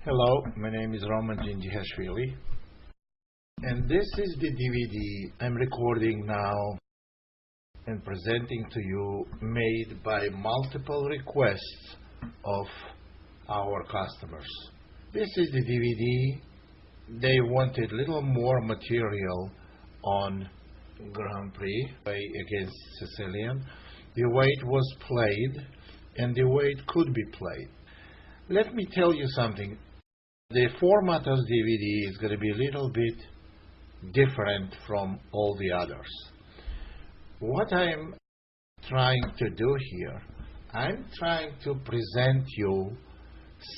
Hello, my name is Roman Djindjihashvili, and this is the DVD I'm recording now and presenting to you, made by multiple requests of our customers. This is the DVD. They wanted little more material on Grand Prix against Sicilian, the way it was played and the way it could be played. Let me tell you something. The format of DVD is going to be a little bit different from all the others. What I'm trying to do here, I'm trying to present you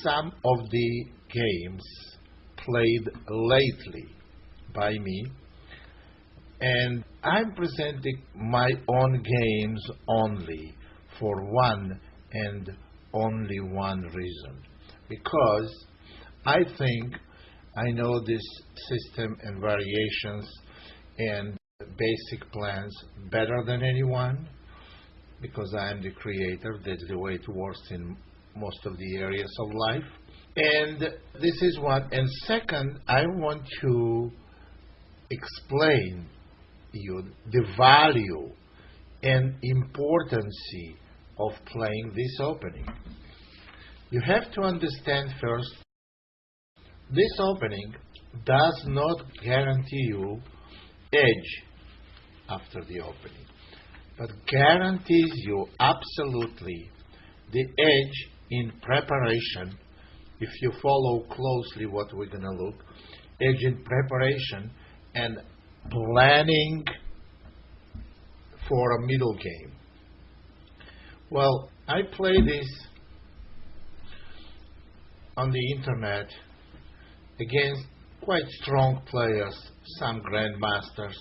some of the games played lately by me, and I'm presenting my own games only for one and only one reason, because I think I know this system and variations and basic plans better than anyone, because I am the creator. That's the way it works in most of the areas of life. And this is one. And second, I want to explain you the value and importance of playing this opening. You have to understand first, this opening does not guarantee you edge after the opening, but guarantees you absolutely the edge in preparation. If you follow closely what we're going to look, edge in preparation and planning for a middle game. Well, I play this on the internet against quite strong players, some grandmasters,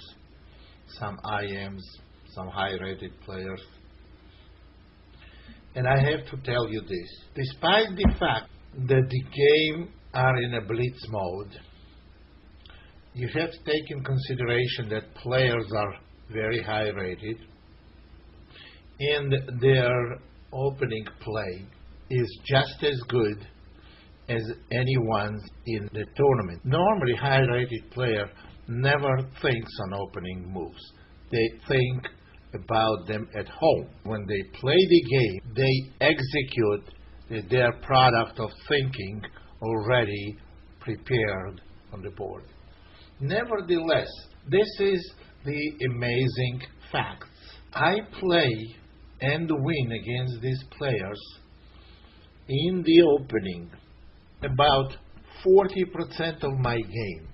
some IMs, some high-rated players. And I have to tell you this, despite the fact that the game are in a blitz mode, you have to take in consideration that players are very high-rated and their opening play is just as good as anyone in the tournament. Normally, high-rated player never thinks on opening moves. They think about them at home. When they play the game, they execute their product of thinking already prepared on the board. Nevertheless, this is the amazing facts. I play and win against these players in the opening about 40% of my game.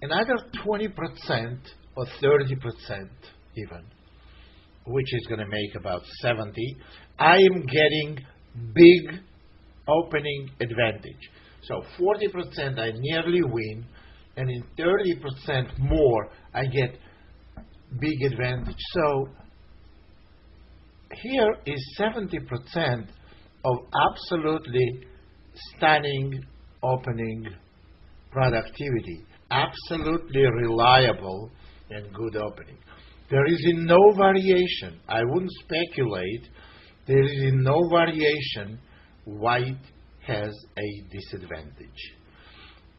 Another 20% or 30% even, which is going to make about 70, I am getting big opening advantage. So 40% I nearly win, and in 30% more I get big advantage. So here is 70% of absolutely stunning opening productivity, absolutely reliable and good opening. There is no variation. I wouldn't speculate. There is no variation. White has a disadvantage.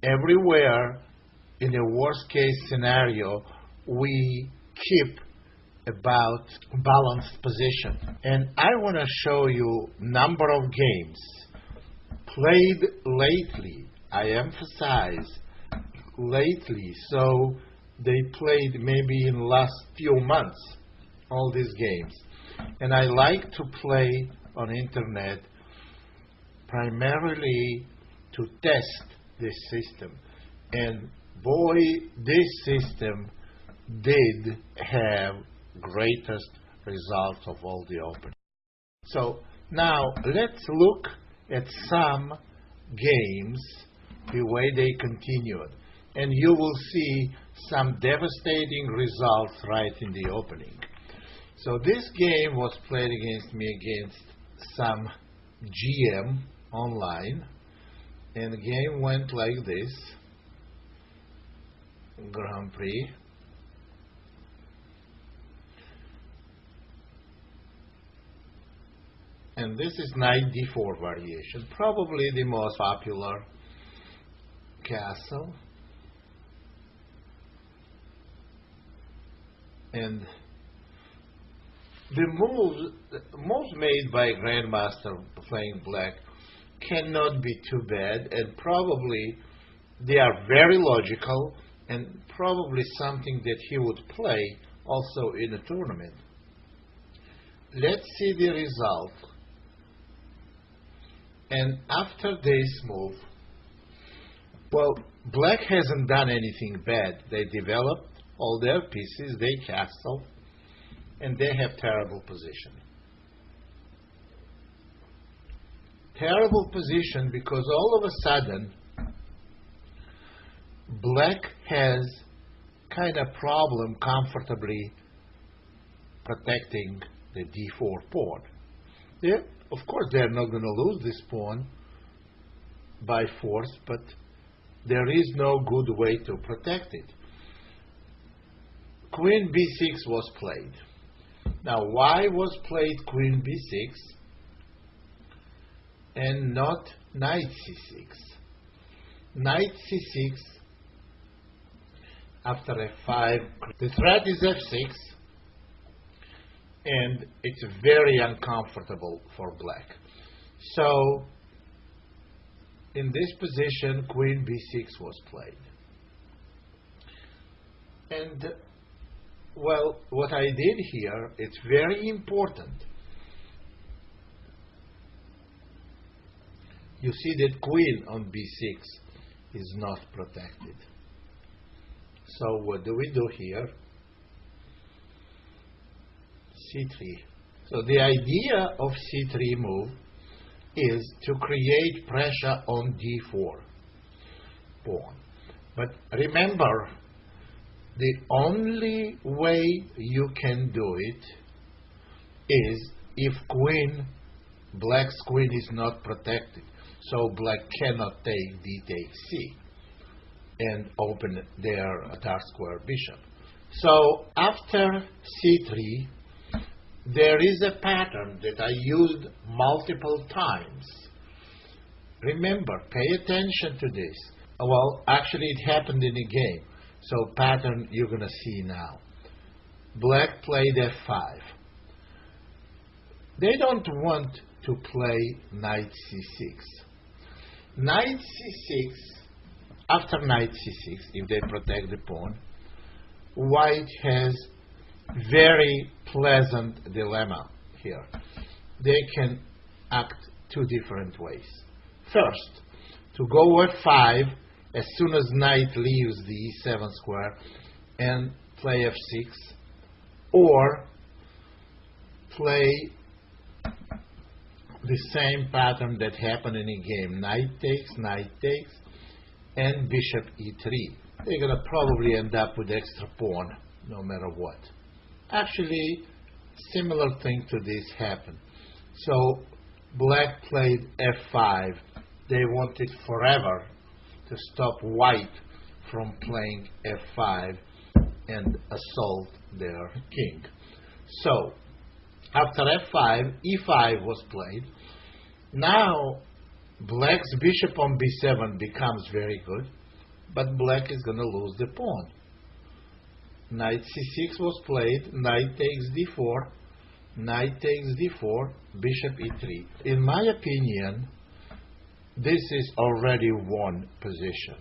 Everywhere in a worst case scenario, we keep about balanced position. And I want to show you number of games played lately. I emphasize lately, so they played maybe in the last few months, all these games. And I like to play on internet primarily to test this system. And boy, this system did have greatest results of all the openings. So now let's look at some games the way they continued, and you will see some devastating results right in the opening. So this game was played against me against some GM online, and the game went like this. Grand Prix. And this is knight d4 variation, probably the most popular castle. And the moves made by a grandmaster playing black cannot be too bad, and probably they are very logical, and probably something that he would play also in a tournament. Let's see the result. And after this move, well, black hasn't done anything bad. They developed all their pieces, they castle, and they have terrible position. Terrible position because all of a sudden black has kind of problem comfortably protecting the d4 pawn. Of course, they're not going to lose this pawn by force, but there is no good way to protect it. Queen b6 was played. Now, why was played queen b6 and not knight c6? Knight c6 after f5, the threat is f6, and it's very uncomfortable for black. So, in this position, queen b6 was played. And, well, what I did here, it's very important. You see that queen on b6 is not protected. So what do we do here? c3. So the idea of c3 move is to create pressure on d4 pawn. But remember, the only way you can do it is if black's queen is not protected. So black cannot take d takes c and open their dark square bishop. So after c3, there is a pattern that I used multiple times. Remember, pay attention to this. Well, actually it happened in a game. So pattern you're going to see now. Black played f5. They don't want to play knight c6. Knight c6, after knight c6, if they protect the pawn, white has very pleasant dilemma here. They can act two different ways. First, to go f5 as soon as knight leaves the e7 square and play f6, or play the same pattern that happened in a game. Knight takes, and bishop e3. They're going to probably end up with extra pawn no matter what. Actually, similar thing to this happened. So black played f5. They wanted forever to stop white from playing f5 and assault their king. So after f5, e5 was played. Now black's bishop on b7 becomes very good, but black is going to lose the pawn. Knight c6 was played, knight takes d4, knight takes d4, bishop e3. In my opinion, this is already won position.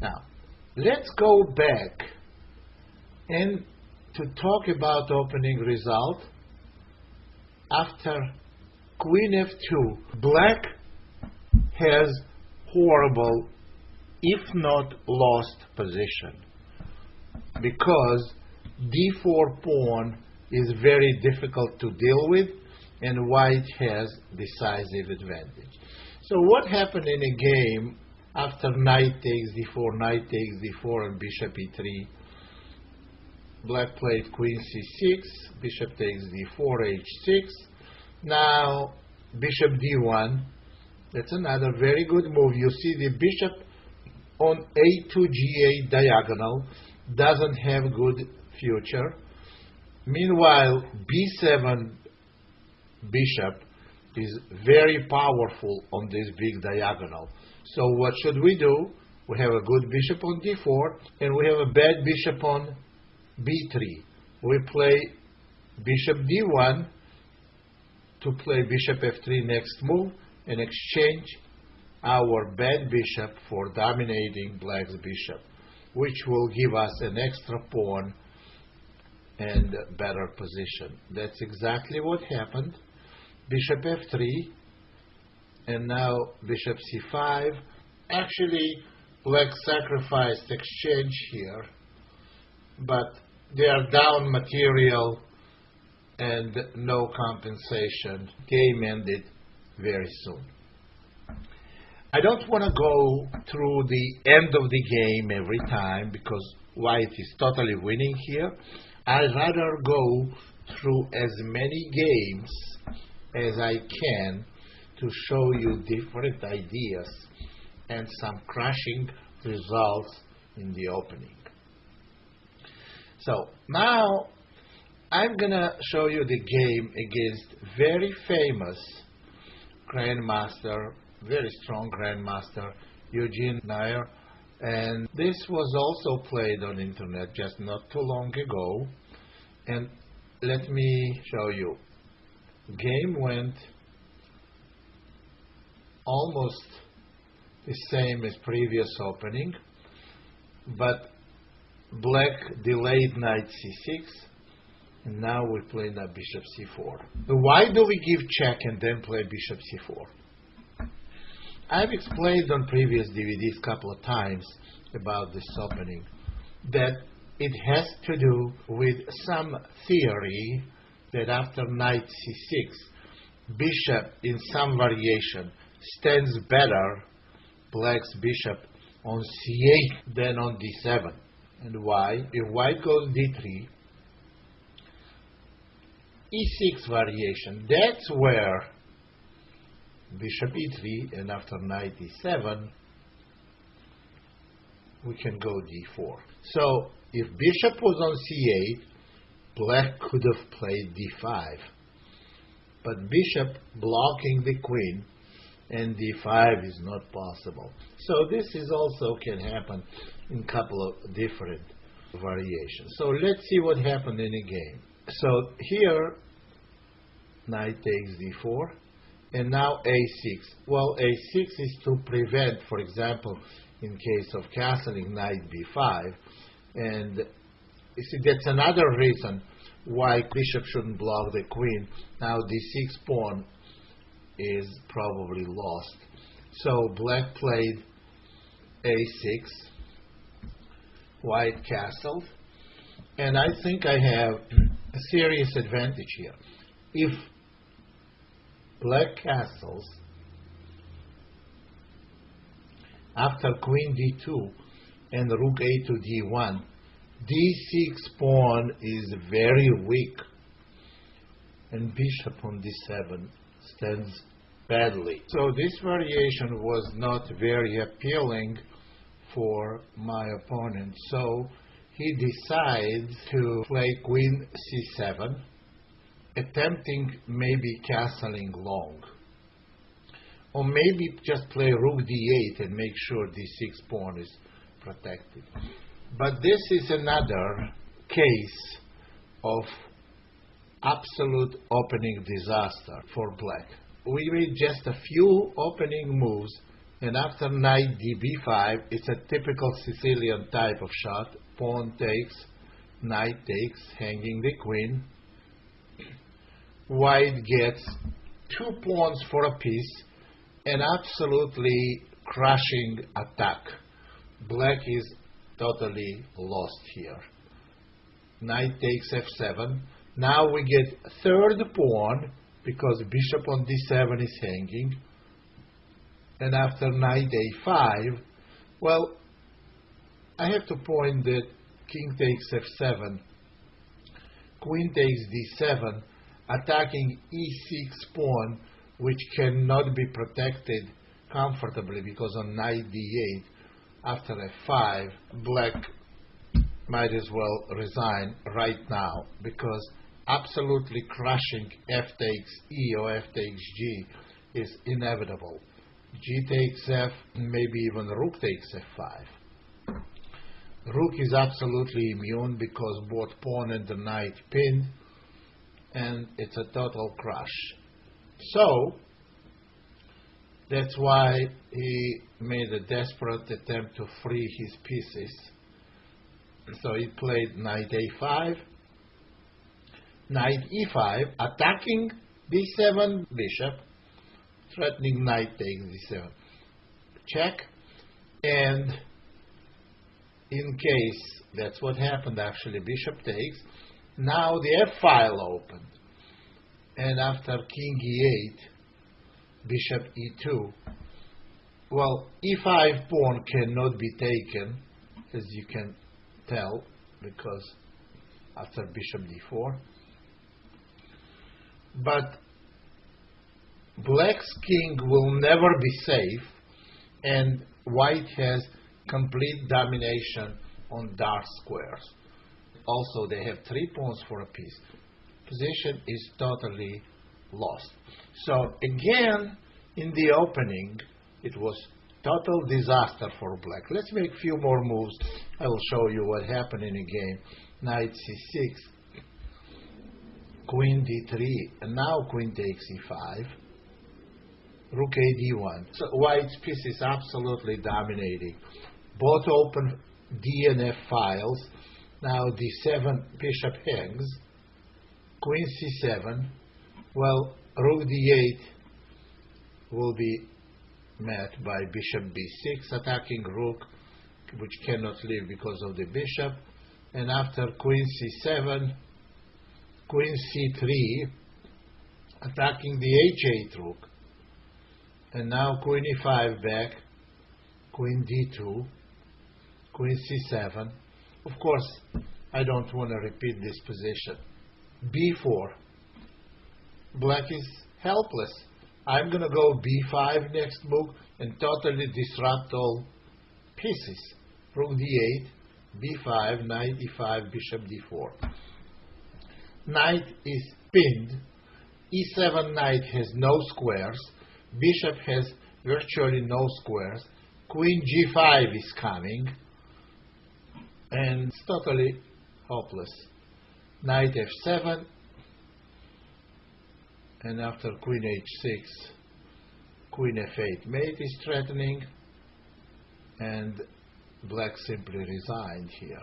Now, let's go back and to talk about opening result. After queen f2, black has horrible, if not lost, position, because d4 pawn is very difficult to deal with, and white has decisive advantage. So what happened in a game after knight takes d4, knight takes d4, and bishop e3? Black played queen c6, bishop takes d4, h6. Now bishop d1. That's another very good move. You see the bishop on a2 g8 diagonal doesn't have good future. Meanwhile, b7 bishop is very powerful on this big diagonal. So what should we do? We have a good bishop on d4, and we have a bad bishop on b3. We play bishop d1 to play bishop f3 next move and exchange our bad bishop for dominating black's bishop, which will give us an extra pawn and a better position. That's exactly what happened. Bishop f3, and now bishop c5. Actually, black sacrificed exchange here, but they are down material and no compensation. Game ended very soon. I don't want to go through the end of the game every time because white is totally winning here. I'd rather go through as many games as I can to show you different ideas and some crashing results in the opening. So now I'm gonna show you the game against very famous grandmaster, very strong grandmaster, Eugene Nair, and this was also played on internet just not too long ago. And let me show you. Game went almost the same as previous opening, but black delayed knight c6, and now we play now bishop c4. Why do we give check and then play bishop c4? I've explained on previous DVDs a couple of times about this opening that it has to do with some theory that after knight c6, bishop in some variation stands better, black's bishop, on c8 than on d7. And why? If white goes d3, e6 variation, that's where bishop e3, and after knight e7, we can go d4. So if bishop was on c8, black could have played d5. But bishop blocking the queen, and d5 is not possible. So this is also can happen in a couple of different variations. So let's see what happened in a game. So here, knight takes d4, and now a6. Well, a6 is to prevent, for example, in case of castling, knight b5. And you see, that's another reason why bishop shouldn't block the queen. Now d6 pawn is probably lost. So black played a6, white castled, and I think I have a serious advantage here. If black castles after queen d2 and rook a to d1, d6 pawn is very weak, and bishop on d7 stands badly. So this variation was not very appealing for my opponent. So he decides to play queen c7, attempting maybe castling long. Or maybe just play rook d8 and make sure d6 pawn is protected. But this is another case of absolute opening disaster for black. We made just a few opening moves, and after knight db5, it's a typical Sicilian type of shot. Pawn takes, knight takes, hanging the queen. White gets 2 pawns for a piece, an absolutely crushing attack. Black is totally lost here. Knight takes f7. Now we get third pawn because bishop on d7 is hanging. And after knight a5, well, I have to point that king takes f7, queen takes d7, attacking e6 pawn, which cannot be protected comfortably because on knight d8, after f5, black might as well resign right now because absolutely crushing f takes e or f takes g is inevitable. G takes f, maybe even rook takes f5. Rook is absolutely immune because both pawn and the knight pinned, and it's a total crush. So that's why he made a desperate attempt to free his pieces. So he played knight a5, knight e5, attacking d7 bishop, threatening knight takes d7, check, and in case that's what happened actually, bishop takes, now the f file opened, and after king e8, bishop e2, well, e5 pawn cannot be taken, as you can tell, because after bishop d4, but black's king will never be safe, and white has complete domination on dark squares. Also, they have 3 pawns for a piece. Position is totally lost. So again, in the opening, it was total disaster for black. Let's make a few more moves. I will show you what happened in a game. Knight c6, queen d3, and now queen takes e5, rook a d1. So white's piece is absolutely dominating. Both open d and f files. Now d7, bishop hangs, queen c7. Well, rook d8 will be met by bishop b6, attacking rook, which cannot leave because of the bishop. And after queen c7, queen c3, attacking the h8 rook. And now queen e5 back, queen d2, queen c7. Of course, I don't want to repeat this position. b4. Black is helpless. I'm going to go b5 next move and totally disrupt all pieces. Rook d8, b5, knight e5, bishop d4. Knight is pinned. e7 knight has no squares. Bishop has virtually no squares. Queen g5 is coming, and it's totally hopeless. Knight f7, and after queen h6, queen f8 mate is threatening, and black simply resigned here.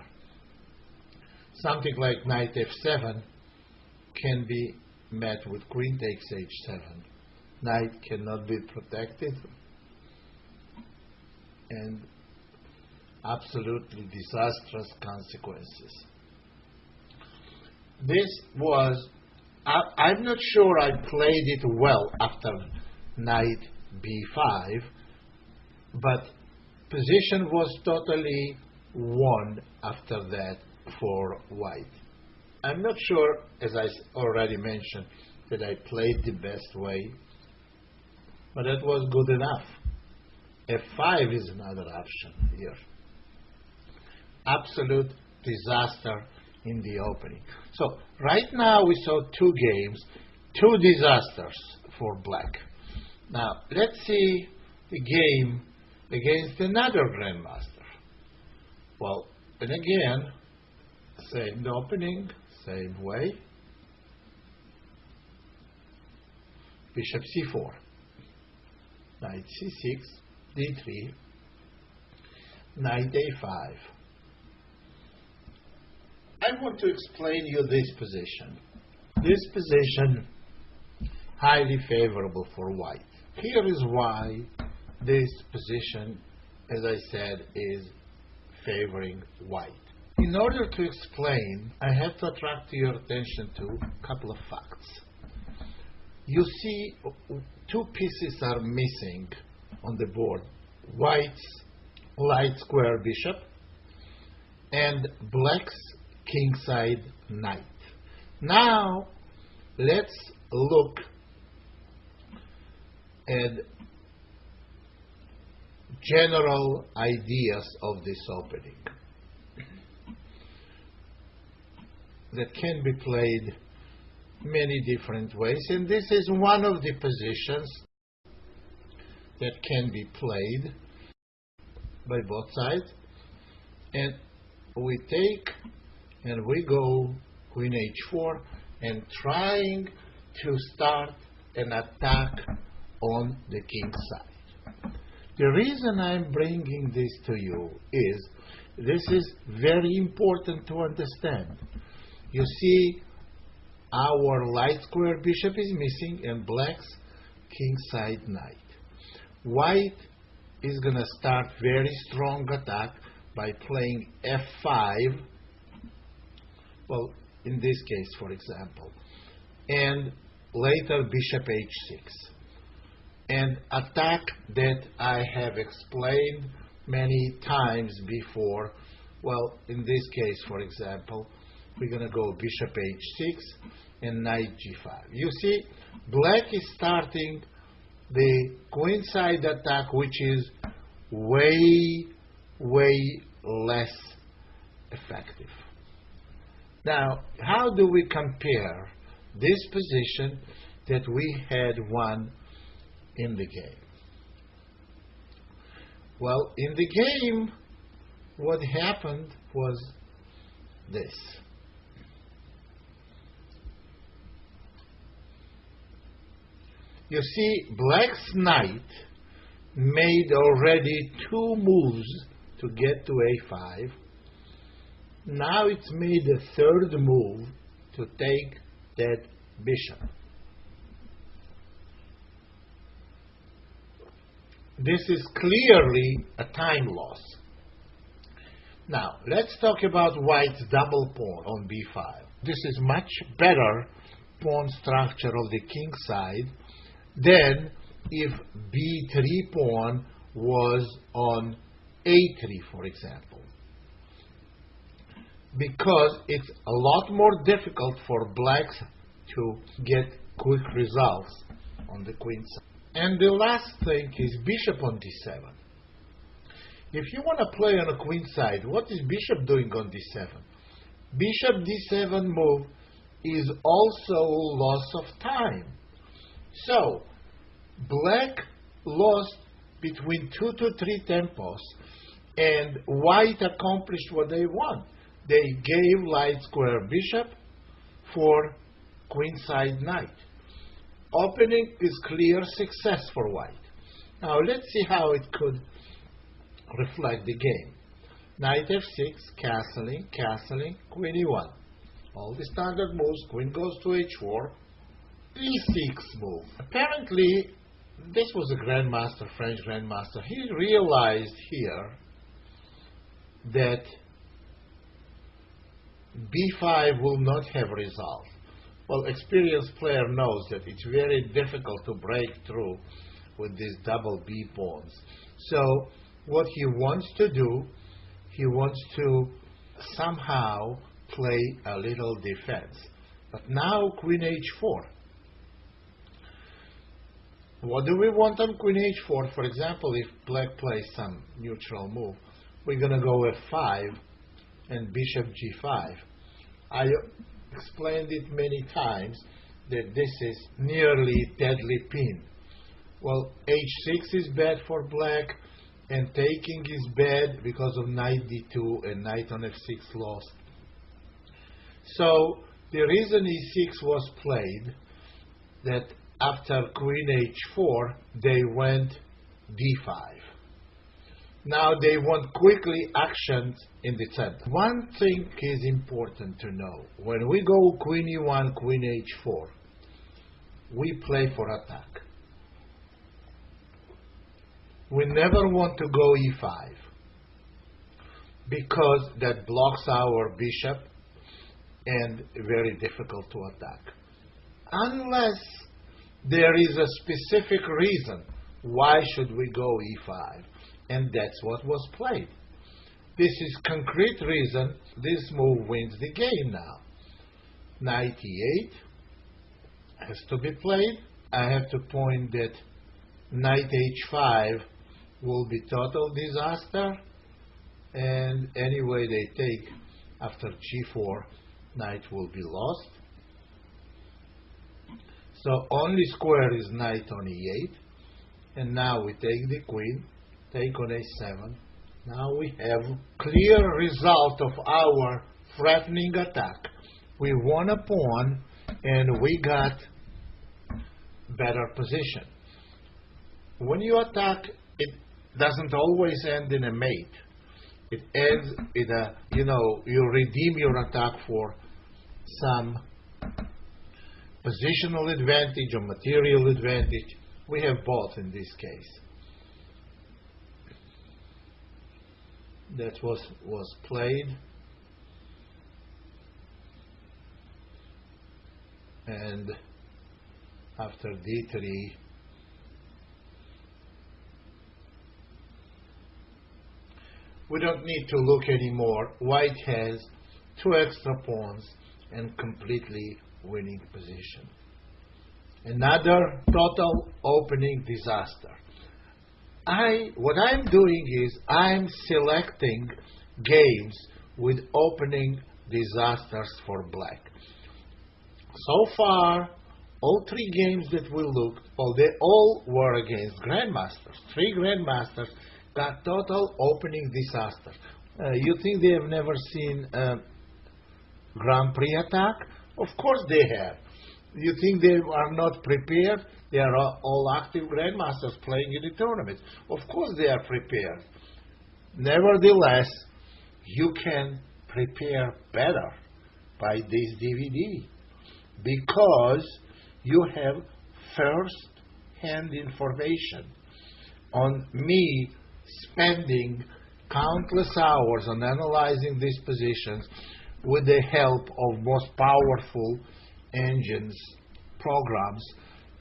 Something like knight f7 can be met with queen takes h7. Knight cannot be protected, and absolutely disastrous consequences. This was, I'm not sure I played it well after knight b5, but position was totally won after that for white. I'm not sure, as I already mentioned, that I played the best way, but that was good enough. f5 is another option here. Absolute disaster in the opening. So right now we saw 2 games, 2 disasters for black. Now let's see the game against another grandmaster. Well, and again, same opening, same way. Bishop c4, knight c6, d3, knight a5. I want to explain you this position. This position, highly favorable for white. Here is why this position, as I said, is favoring white. In order to explain, I have to attract your attention to a couple of facts. You see, 2 pieces are missing on the board. White's light square bishop and black's kingside knight. Now let's look at general ideas of this opening that can be played many different ways, and this is one of the positions that can be played by both sides. And we take and we go queen h4 and trying to start an attack on the king side. The reason I'm bringing this to you is this is very important to understand. You see, our light square bishop is missing and black's king side knight. White is going to start very strong attack by playing f5, well, in this case, for example, and later bishop h6. And attack that I have explained many times before. Well, in this case, for example, we're going to go bishop h6 and knight g5. You see, black is starting the queenside attack, which is way less effective. Now, how do we compare this position that we had won in the game? Well, in the game, what happened was this. You see, black's knight made already 2 moves to get to a5. Now it's made a 3rd move to take that bishop. This is clearly a time loss. Now, let's talk about white's double pawn on b5. This is much better pawn structure of the king side than if b3 pawn was on a3, for example. Because it's a lot more difficult for blacks to get quick results on the queen side. And the last thing is bishop on d7. If you want to play on a queen side, what is bishop doing on d7? Bishop d7 move is also loss of time. So, black lost between 2 to 3 tempos, and white accomplished what they want. They gave light square bishop for queenside knight. Opening is clear success for white. Now let's see how it could reflect the game. Knight f6, castling, castling, queen e1. All the standard moves, queen goes to h4, e6 move. Apparently, this was a grandmaster, French grandmaster. He realized here that b5 will not have result. Well, experienced player knows that it's very difficult to break through with these double b pawns. So what he wants to do, he wants to somehow play a little defense. But now queen h4. What do we want on queen h4? For example, if black plays some neutral move, we're going to go f5 and bishop g5. I explained it many times that this is nearly deadly pin. Well, h6 is bad for black, and taking is bad because of knight d2 and knight on f6 lost. So the reason e6 was played, that after queen h4, they went d5. Now they want quickly actions in the center. One thing is important to know. When we go queen e1, queen h4, we play for attack. We never want to go e5 because that blocks our bishop and very difficult to attack. Unless there is a specific reason why should we go e5. And that's what was played. This is concrete reason this move wins the game now. Knight e8 has to be played. I have to point that knight h5 will be total disaster. And anyway they take after g4, knight will be lost. So only square is knight on e8. And now we take the queen, take on a7. Now we have clear result of our threatening attack. We won a pawn and we got better position. When you attack, it doesn't always end in a mate. It ends with a, you redeem your attack for some positional advantage or material advantage. We have both in this case. That was played. And after d3, we don't need to look anymore. White has 2 extra pawns and completely winning position. Another total opening disaster. What I'm doing is I'm selecting games with opening disasters for black. So far, all 3 games that we looked, they all were against grandmasters. 3 grandmasters got total opening disasters. You think they have never seen a Grand Prix attack? Of course they have. You think they are not prepared? They are all active grandmasters playing in the tournaments. Of course they are prepared. Nevertheless, you can prepare better by this DVD because you have first-hand information on me spending countless hours on analyzing these positions with the help of most powerful engines, programs,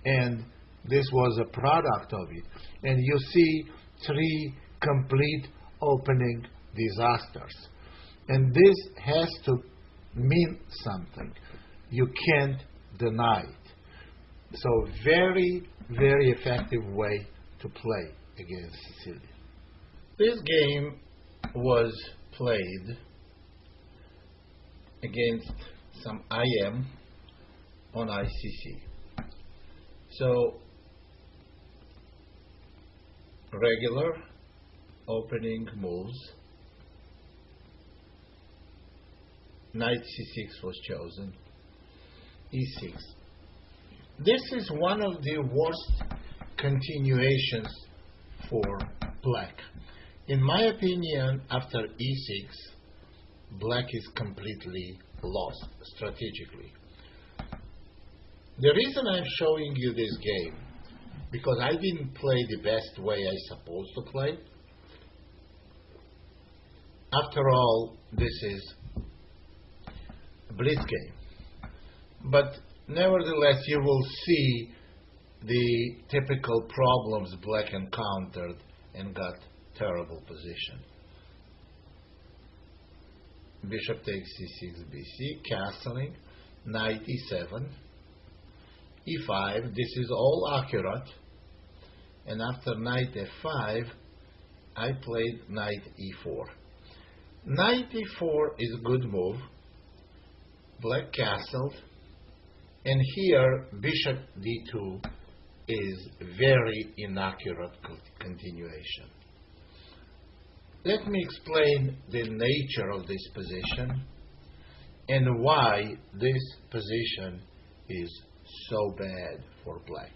and this was a product of it. And you see 3 complete opening disasters. And this has to mean something. You can't deny it. So very, very effective way to play against Sicilian. This game was played against some IM on ICC. So regular opening moves. Knight c6 was chosen. e6. This is one of the worst continuations for black. In my opinion, after e6, black is completely lost strategically. The reason I'm showing you this game, because I didn't play the best way I supposed to play. After all, this is a blitz game. But nevertheless, you will see the typical problems black encountered and got terrible position. Bishop takes c6, bc, castling, knight e7, e5. This is all accurate. And after knight f5, I played knight e4. Knight e4 is a good move. Black castled. And here, bishop d2 is very inaccurate continuation. Let me explain the nature of this position and why this position is so bad for black.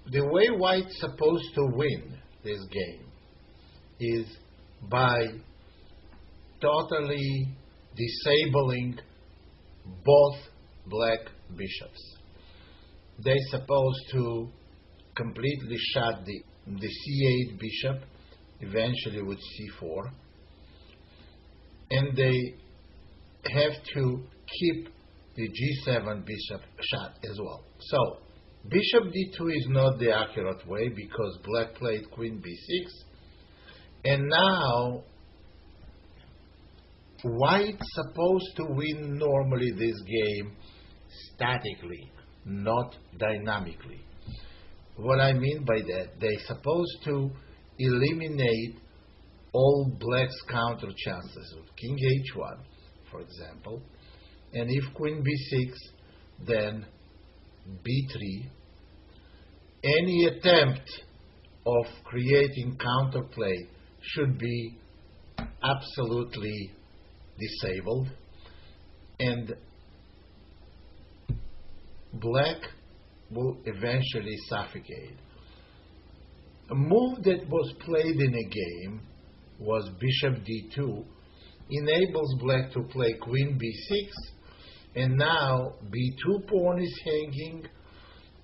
The way white's supposed to win this game is by totally disabling both black bishops. They're supposed to completely shut the c8 bishop, eventually with c4, and they have to keep the g7 bishop shut as well. So bishop d2 is not the accurate way because black played queen b6, and now white's supposed to win normally this game statically, not dynamically. What I mean by that, they're supposed to eliminate all black's counter chances with king h1, for example, and if queen b6, then b3. Any attempt of creating counterplay should be absolutely disabled, and black will eventually suffocate. A move that was played in a game was bishop d2, enables black to play queen b6, and now b2 pawn is hanging,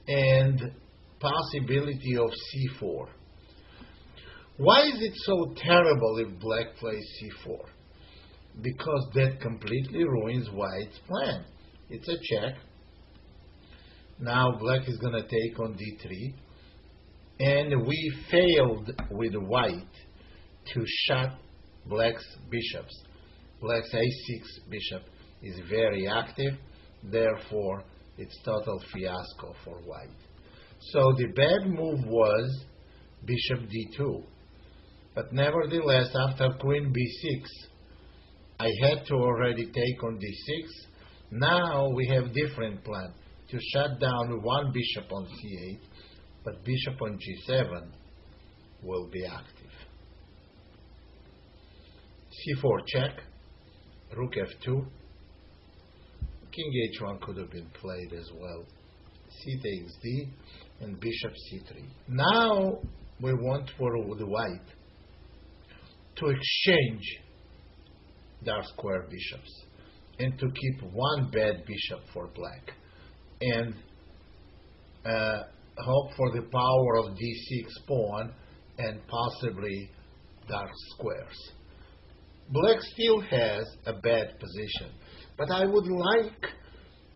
and possibility of c4. Why is it so terrible if black plays c4? Because that completely ruins white's plan. It's a check. Now black is going to take on d3, and we failed with white to shut black's bishops. Black's a6 bishop is very active, therefore it's total fiasco for white. So the bad move was bishop d2. But nevertheless, after queen b6, I had to already take on d6. Now we have different plan to shut down one bishop on c8, but bishop on g7 will be active. c4 check, rook f2, king h1 could have been played as well. C takes d, and bishop c3. Now we want for the white to exchange dark square bishops and to keep one bad bishop for black, and hope for the power of d6 pawn and possibly dark squares. Black still has a bad position, but I would like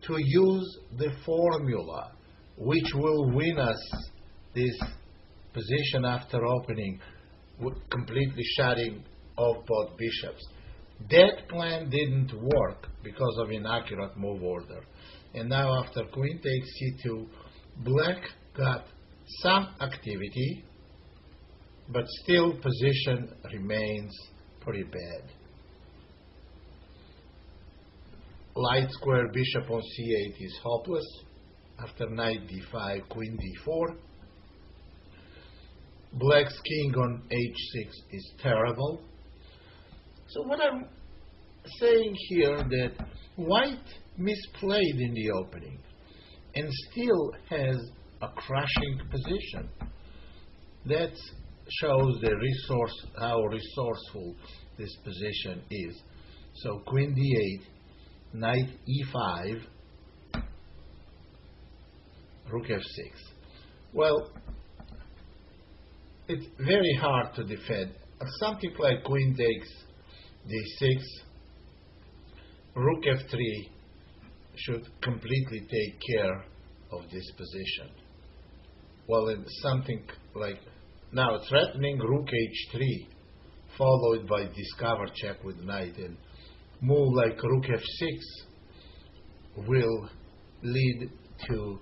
to use the formula which will win us this position after opening, completely shutting off both bishops. That plan didn't work because of inaccurate move order. And now after queen takes c2, black got some activity, but still position remains pretty bad. Light square bishop on c8 is hopeless. After knight d5, queen d4. Black's king on h6 is terrible. So what I'm saying here that white misplayed in the opening and still has a crushing position. That shows how resourceful this position is. So queen d8, knight e5, rook f6. Well, it's very hard to defend. Something like queen takes d6, rook f3 should completely take care of this position. Well, it's something like now threatening rook h3, followed by discover check with knight, and move like rook f6 will lead to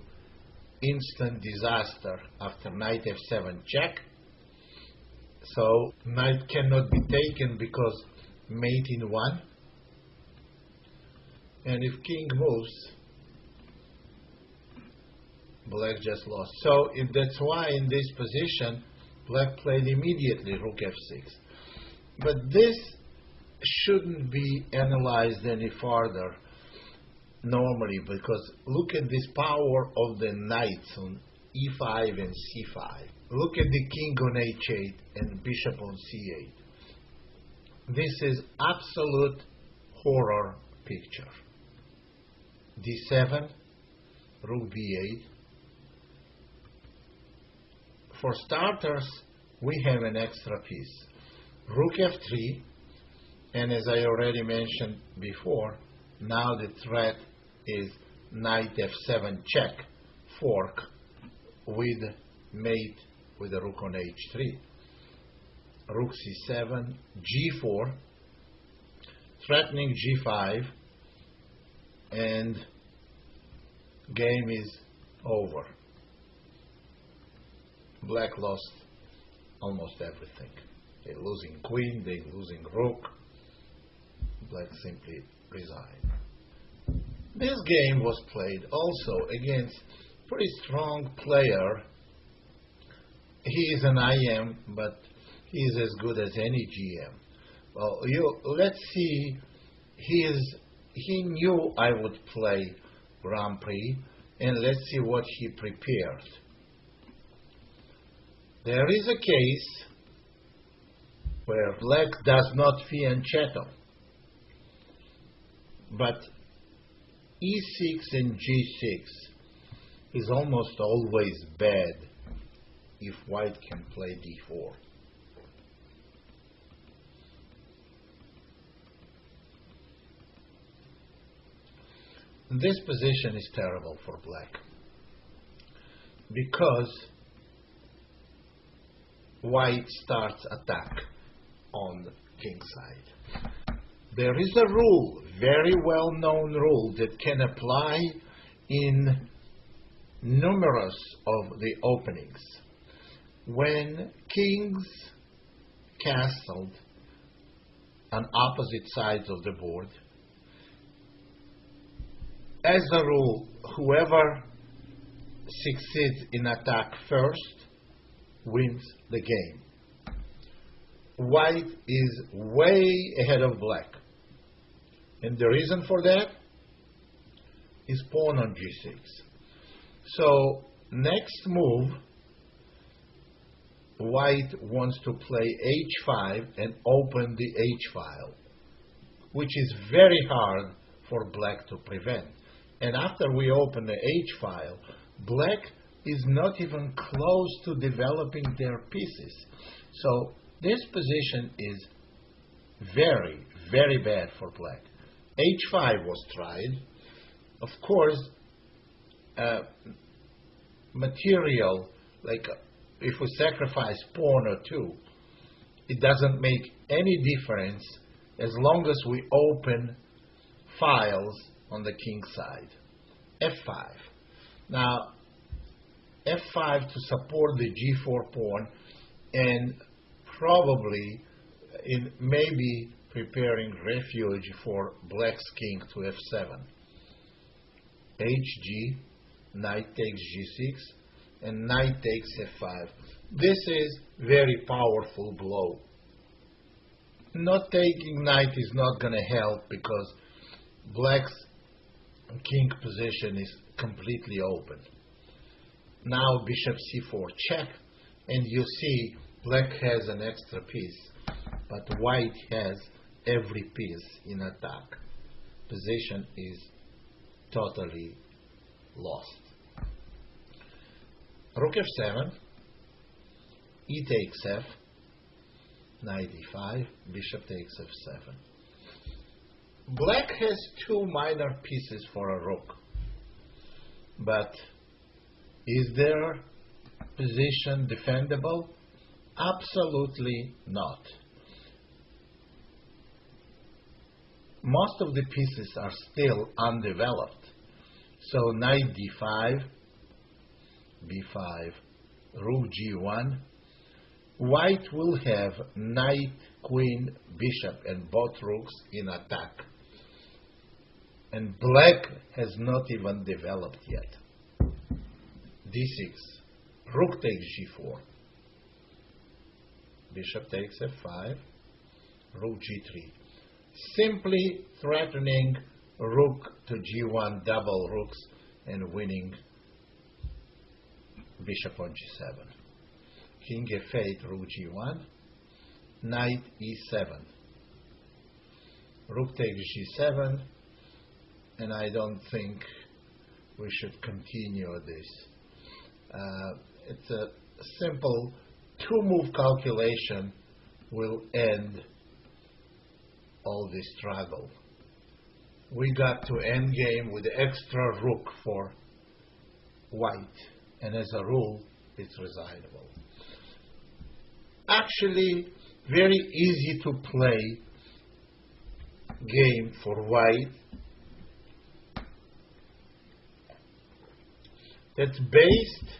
instant disaster after knight f7 check. So knight cannot be taken because mate in 1, and if king moves, black just lost. So that's why in this position black played immediately rook f6. But this shouldn't be analyzed any further normally, because look at this power of the knights on e5 and c5. Look at the king on h8 and bishop on c8. This is absolute horror picture. d7, rook b8. For starters, we have an extra piece. Rook f3, and as I already mentioned before, now the threat is knight f7 check, fork, with mate with a rook on h3. Rook c7, g4, threatening g5, and game is over. Black lost almost everything. They're losing queen, they're losing rook. Black simply resigned. This game was played also against pretty strong player. He is an IM, but he is as good as any GM. Well, let's see. He knew I would play Grand Prix, and let's see what he prepared. There is a case where black does not fianchetto, but e6 and g6 is almost always bad if white can play d4. This position is terrible for black because white starts attack on the king side. There is a rule, very well-known rule, that can apply in numerous of the openings. When kings castled on opposite sides of the board, as a rule, whoever succeeds in attack first wins the game. White is way ahead of black. And the reason for that is pawn on g6. So, next move, white wants to play h5 and open the h-file, which is very hard for black to prevent. And after we open the h-file, black is not even close to developing their pieces. So this position is very, very bad for black. h5 was tried. Of course, material, like if we sacrifice pawn or two, it doesn't make any difference as long as we open files on the king side. f5. Now, f5 to support the g4 pawn, and probably in maybe preparing refuge for black's king to f7. hg, knight takes g6, and knight takes f5. This is very powerful blow. Not taking knight is not going to help because black's king position is completely open. Now bishop c4 check, and you see black has an extra piece, but white has every piece in attack. Position is totally lost. Rook f7, e takes f, knight e5, bishop takes f7. Black has two minor pieces for a rook, but is their position defendable? Absolutely not. Most of the pieces are still undeveloped. So knight d5, b5, rook g1. White will have knight, queen, bishop, and both rooks in attack. And black has not even developed yet. d6, rook takes g4, bishop takes f5, rook g3. Simply threatening rook to g1, double rooks, and winning bishop on g7. King f8, rook g1, knight e7, rook takes g7, and I don't think we should continue this. It's a simple two-move calculation will end all this struggle. We got to endgame with the extra rook for white, and as a rule, it's resignable. Actually, very easy to play game for white. That's based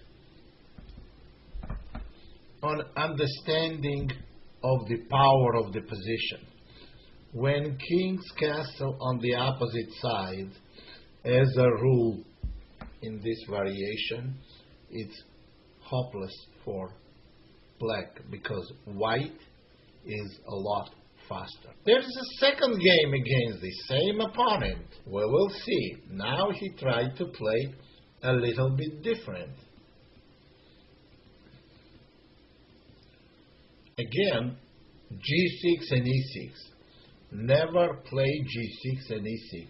on understanding of the power of the position. When kings castle on the opposite side, As a rule, in this variation, it's hopeless for black because white is a lot faster. There's a second game against the same opponent. We will see. Now he tried to play a little bit different. Again, g6 and e6. Never play g6 and e6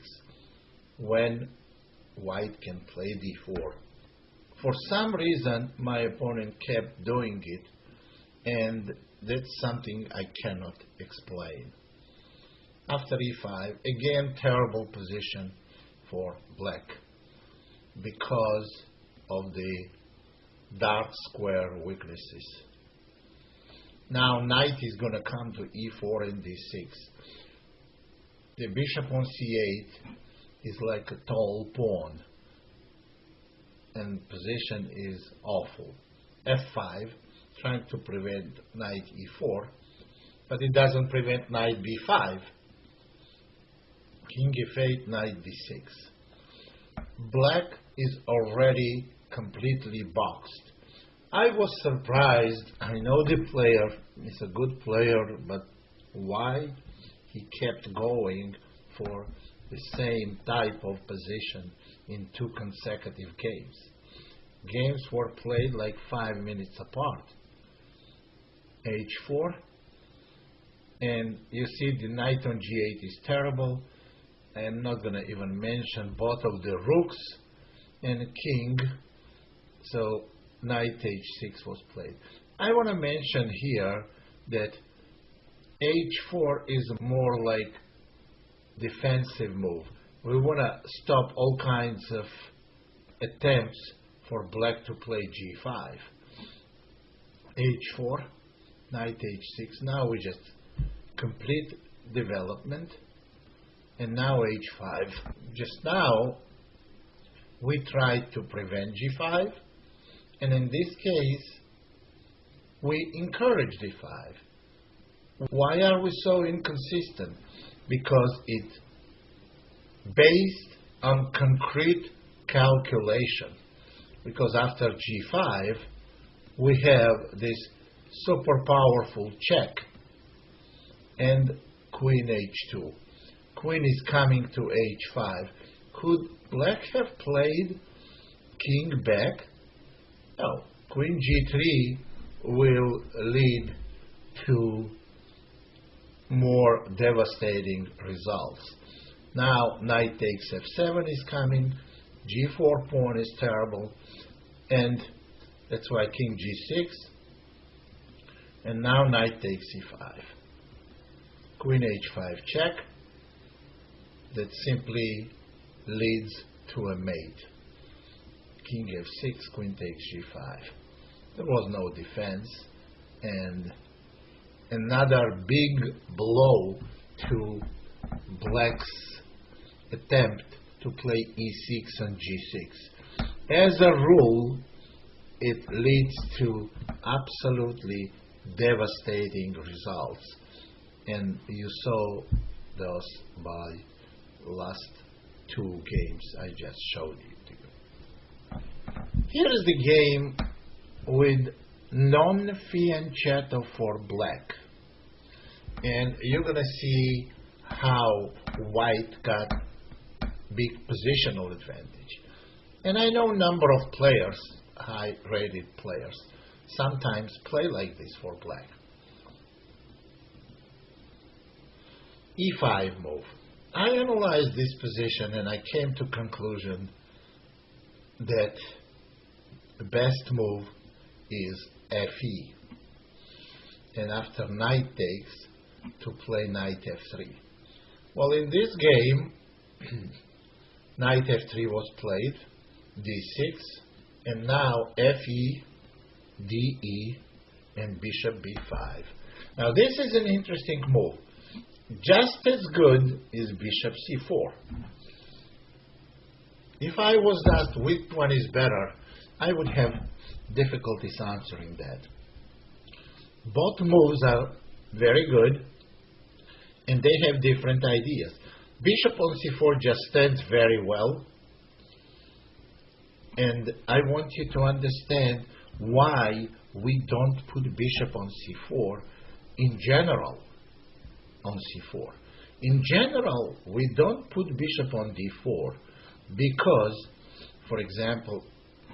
when white can play d4. For some reason, my opponent kept doing it, and that's something I cannot explain. After e5, again terrible position for black because of the dark square weaknesses. Now knight is going to come to e4 and d6. The bishop on c8 is like a tall pawn, and position is awful. f5, trying to prevent knight e4, but it doesn't prevent knight b5. King f8, knight d6. Black is already completely boxed. I was surprised. I know the player is a good player, but why he kept going for the same type of position in 2 consecutive games. Games were played like 5 minutes apart. h4, and you see the knight on g8 is terrible. I am not going to even mention both of the rooks and king, so knight h6 was played. I want to mention here that h4 is more like defensive move. We want to stop all kinds of attempts for black to play g5. h4, knight h6. Now we just complete development, and now h5. Just now we tried to prevent g5, and in this case we encourage d5. Why are we so inconsistent? Because it's based on concrete calculation. Because after g5 we have this super powerful check and queen h2. Queen is coming to h5. Could black have played king back? No. Queen g3 will lead to more devastating results. Now knight takes f7 is coming, g4 pawn is terrible, and that's why king g6, and now knight takes e5. Queen h5 check, that simply leads to a mate. King f6, queen takes g5. There was no defense, and another big blow to black's attempt to play e6 and g6. As a rule, it leads to absolutely devastating results, and you saw those by last 2 games I just showed you to you. Here is the game with non-fianchetto for black, and you're gonna see how white got big positional advantage. And I know a number of players, high-rated players, sometimes play like this for black. e5 move. I analyzed this position and I came to conclusion that the best move is fe, and after knight takes, to play knight f3. Well, in this game knight f3 was played, d6, and now fe, de, and bishop b5. Now this is an interesting move. Just as good is bishop c4. If I was asked which one is better, I would have difficulties answering that. Both moves are very good, and they have different ideas. Bishop on c4 just stands very well, And I want you to understand why we don't put bishop on c4 in general on c4. In general, we don't put bishop on d4 because, for example,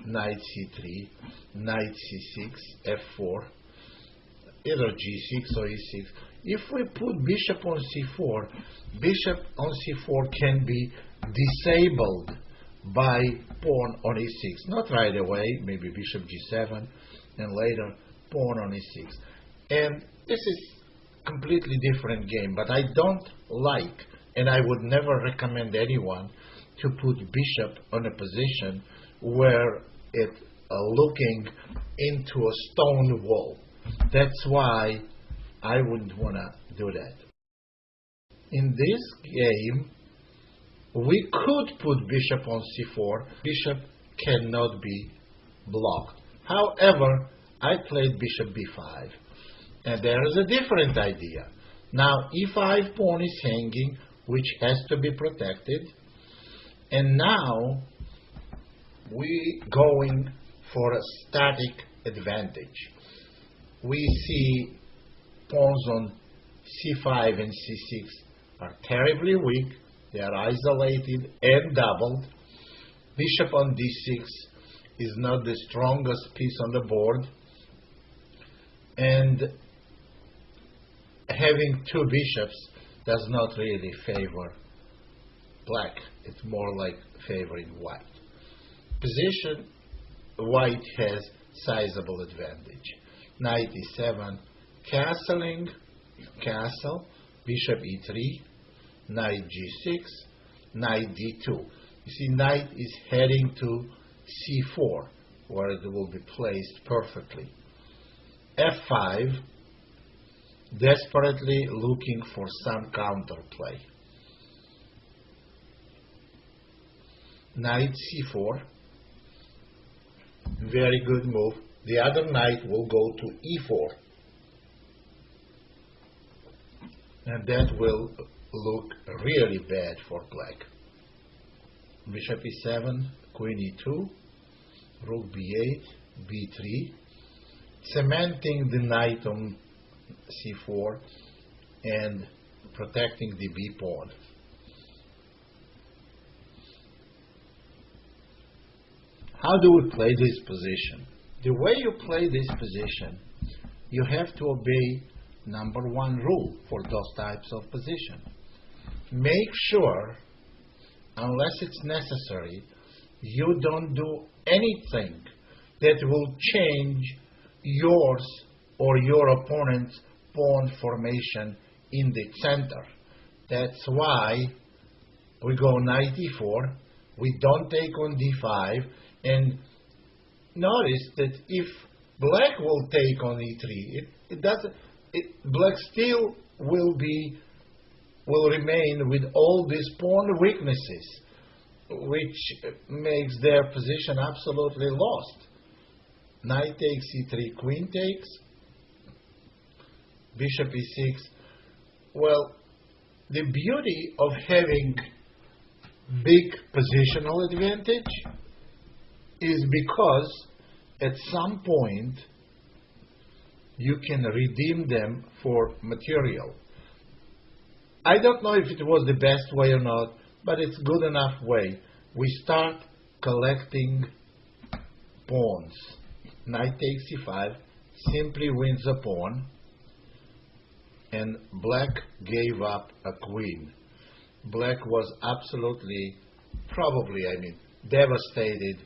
knight c3, knight c6, f4, either g6 or e6. If we put bishop on c4, bishop on c4 can be disabled by pawn on e6. Not right away, maybe bishop g7, and later pawn on e6. And this is completely different game, but I don't like, and I would never recommend anyone to put bishop on a position where it looking into a stone wall. That's why I wouldn't want to do that. In this game, we could put bishop on c4. Bishop cannot be blocked. However, I played bishop b5. And there is a different idea. Now, e5 pawn is hanging, which has to be protected. And now, we going for a static advantage. We see pawns on c5 and c6 are terribly weak. They are isolated and doubled. Bishop on d6 is not the strongest piece on the board. And having two bishops does not really favor black. It's more like favoring white. Position, white has sizable advantage. Knight e7, castling, castle, bishop e3, knight g6, knight d2. You see, knight is heading to c4, where it will be placed perfectly. f5, desperately looking for some counterplay. Knight c4, very good move. The other knight will go to e4. And that will look really bad for black. Bishop e7, queen e2, rook b8, b3, cementing the knight on c4 and protecting the b pawn. How do we play this position? The way you play this position, you have to obey number one rule for those types of position. Make sure, unless it's necessary, you don't do anything that will change yours or your opponent's pawn formation in the center. That's why we go knight e4, we don't take on d5, and notice that if black will take on e3, black still will remain with all these pawn weaknesses, which makes their position absolutely lost. Knight takes e3, queen takes, bishop e6. Well, the beauty of having big positional advantage is because at some point you can redeem them for material. I don't know if it was the best way or not, but it's good enough way. We start collecting pawns. Knight takes e5, simply wins a pawn, and black gave up a queen. Black was absolutely, devastated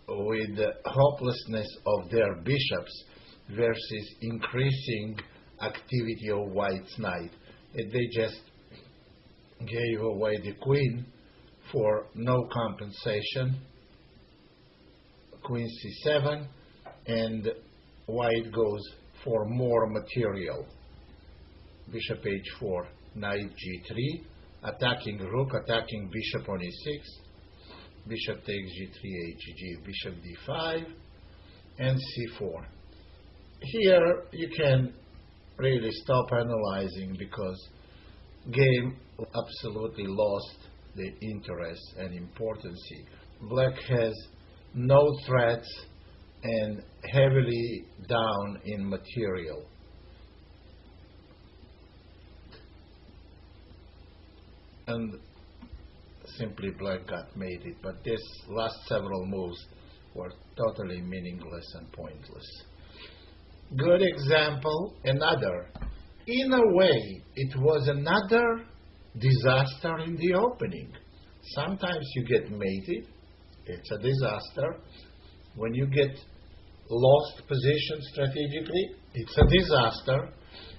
with the hopelessness of their bishops versus increasing activity of white's knight. They just gave away the queen for no compensation. Queen c7, and white goes for more material. Bishop h4, knight g3, attacking rook, attacking bishop on e6. Bishop takes g3, hg, bishop d5, and c4. Here you can really stop analyzing because game absolutely lost the interest and importance. Black has no threats, and heavily down in material. And simply black got mated, but this last several moves were totally meaningless and pointless. Good example, another. In a way, it was another disaster in the opening. Sometimes you get mated, it's a disaster. When you get lost position strategically, it's a disaster.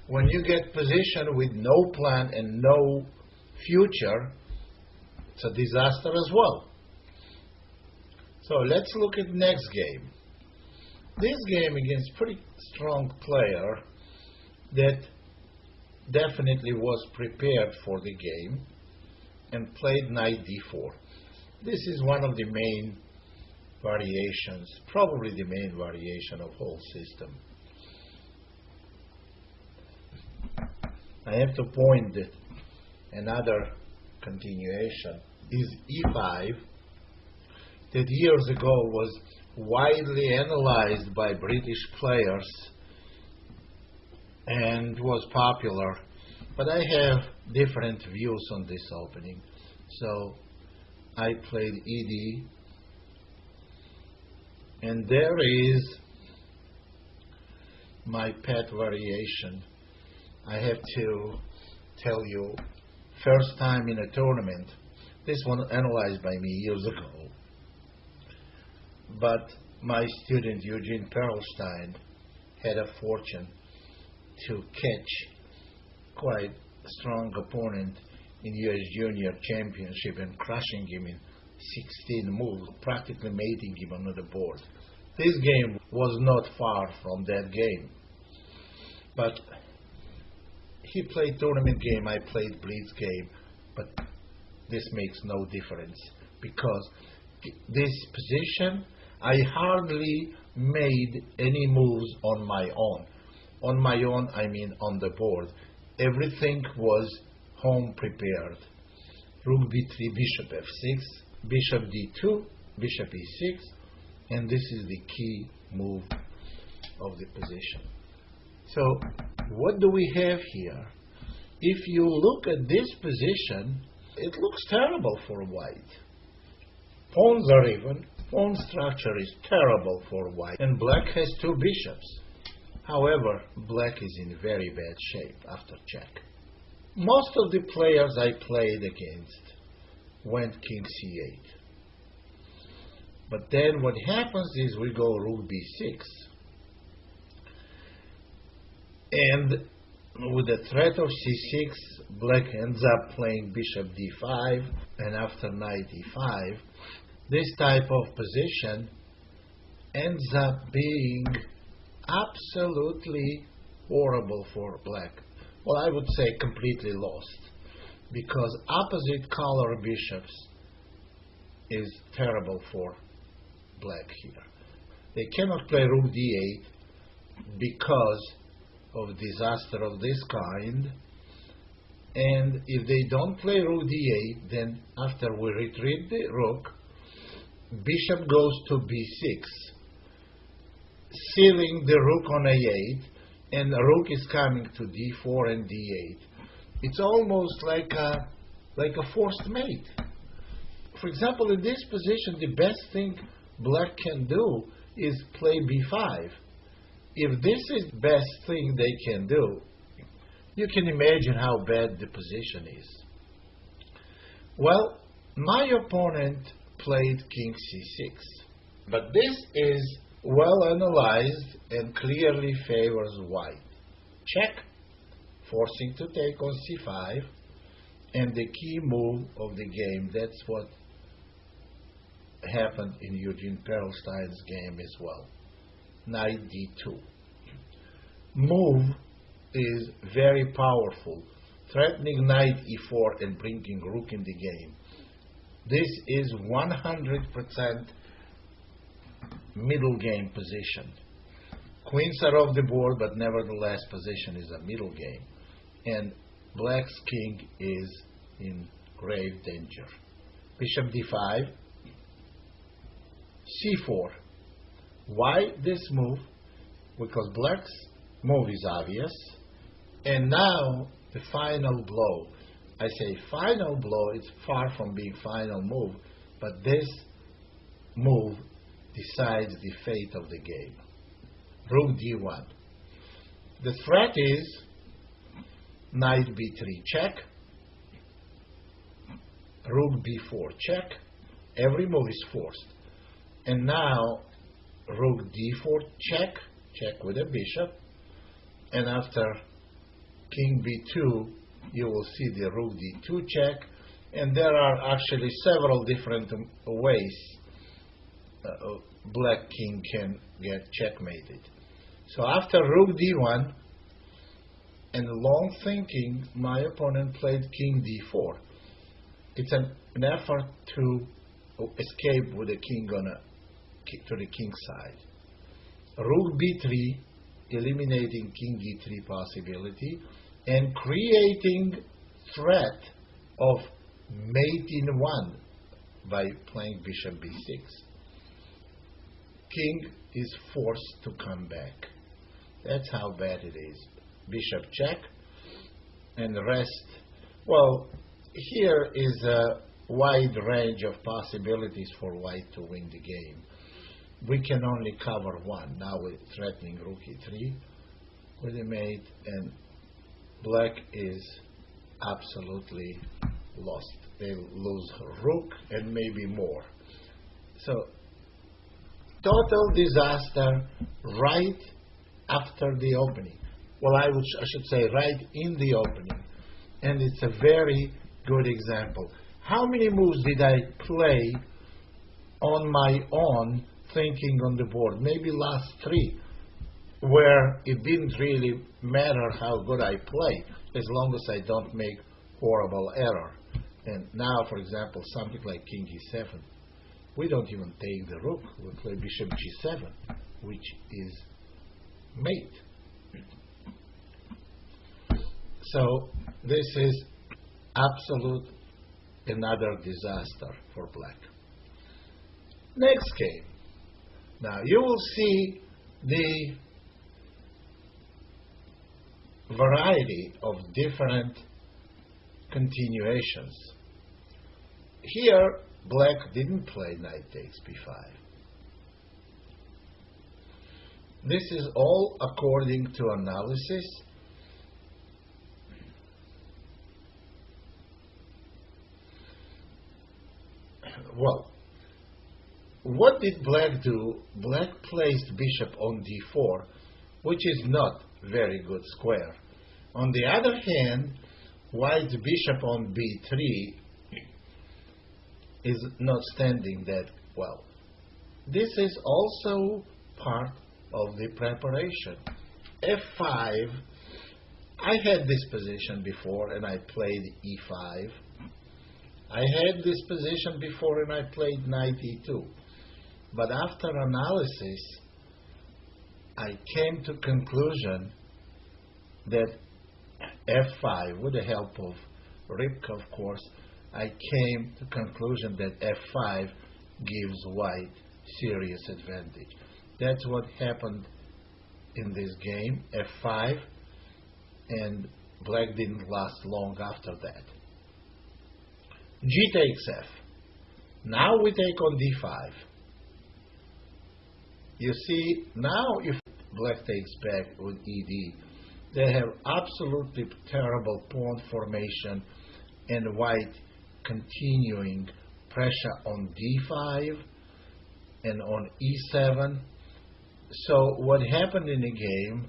When you get position with no plan and no future, it's a disaster as well. So let's look at next game. This game against pretty strong player that definitely was prepared for the game and played knight d4. This is one of the main variations, probably the main variation of whole system. I have to point that another continuation is e5 that years ago was widely analyzed by British players and was popular, but I have different views on this opening. So I played ed, and there is my pet variation. I have to tell you, first time in a tournament, this one analyzed by me years ago, but my student Eugene Perlstein had a fortune to catch quite a strong opponent in US Junior Championship and crushing him in 16 moves, practically mating him on the board. This game was not far from that game, but he played tournament game, I played blitz game, but this makes no difference because this position, I hardly made any moves on my own. On my own, I mean on the board. Everything was home prepared. Rook b3, bishop f6, bishop d2, bishop e6, and this is the key move of the position. So what do we have here? If you look at this position, it looks terrible for white. Pawns are even. Pawn structure is terrible for white, and black has two bishops. However, black is in very bad shape after check. Most of the players I played against went king c8. But then what happens is we go rook b6. And with the threat of c6, black ends up playing bishop d5, and after knight e5, this type of position ends up being absolutely horrible for black. Well, I would say completely lost, because opposite color bishops is terrible for black here. They cannot play rook d8 because of disaster of this kind, and if they don't play rook d8, then after we retreat the rook, bishop goes to b6, sealing the rook on a8, and the rook is coming to d4 and d8. It's almost like a forced mate. For example, in this position, the best thing black can do is play b5. If this is the best thing they can do, you can imagine how bad the position is. Well, my opponent played king c6, but this is well analyzed and clearly favors white. Check, forcing to take on c5, and the key move of the game, that's what happened in Eugene Perlstein's game as well. Knight d2. Move is very powerful, threatening knight e4 and bringing rook in the game. This is 100% middle game position. Queens are off the board, but nevertheless position is a middle game, and black's king is in grave danger. Bishop d5, c4. Why this move? Because black's move is obvious, and now the final blow. I say final blow, it's far from being final move, but this move decides the fate of the game. Rook d1. The threat is knight b3 check, rook b4 check. Every move is forced. And now rook d4 check, check with a bishop, and after king b2 you will see the rook d2 check, and there are actually several different ways black king can get checkmated. So after rook d1 and long thinking, my opponent played king d4. It's an effort to escape with the king to the king side. Rook b3, eliminating king d3 possibility and creating threat of mate in one by playing bishop b6. King is forced to come back. That's how bad it is. Bishop check, and the rest, well, here is a wide range of possibilities for white to win the game. We can only cover one. Now we're threatening rook e3 with a mate, and black is absolutely lost. They lose her rook and maybe more. So total disaster right after the opening. Well, I should say right in the opening. And it's a very good example. How many moves did I play on my own, thinking on the board? Maybe last three, where it didn't really matter how good I play, as long as I don't make horrible error. And now, for example, something like king e7. We don't even take the rook. We play bishop g7, which is mate. So this is absolute another disaster for black. Next game. Now you will see the variety of different continuations. Here, black didn't play knight takes b5. This is all according to analysis. Well, what did black do? Black placed bishop on d4, which is not very good square. On the other hand, white's bishop on b3 is not standing that well. This is also part of the preparation. f5, I had this position before and I played e5. I had this position before and I played knight e2. But after analysis, I came to conclusion that f5, with the help of Ripka, of course, I came to conclusion that f5 gives white serious advantage. That's what happened in this game, f5, and black didn't last long after that. G takes f. Now we take on d5. You see, now if black takes back with ed, they have absolutely terrible pawn formation and white continuing pressure on d5 and on e7. So what happened in the game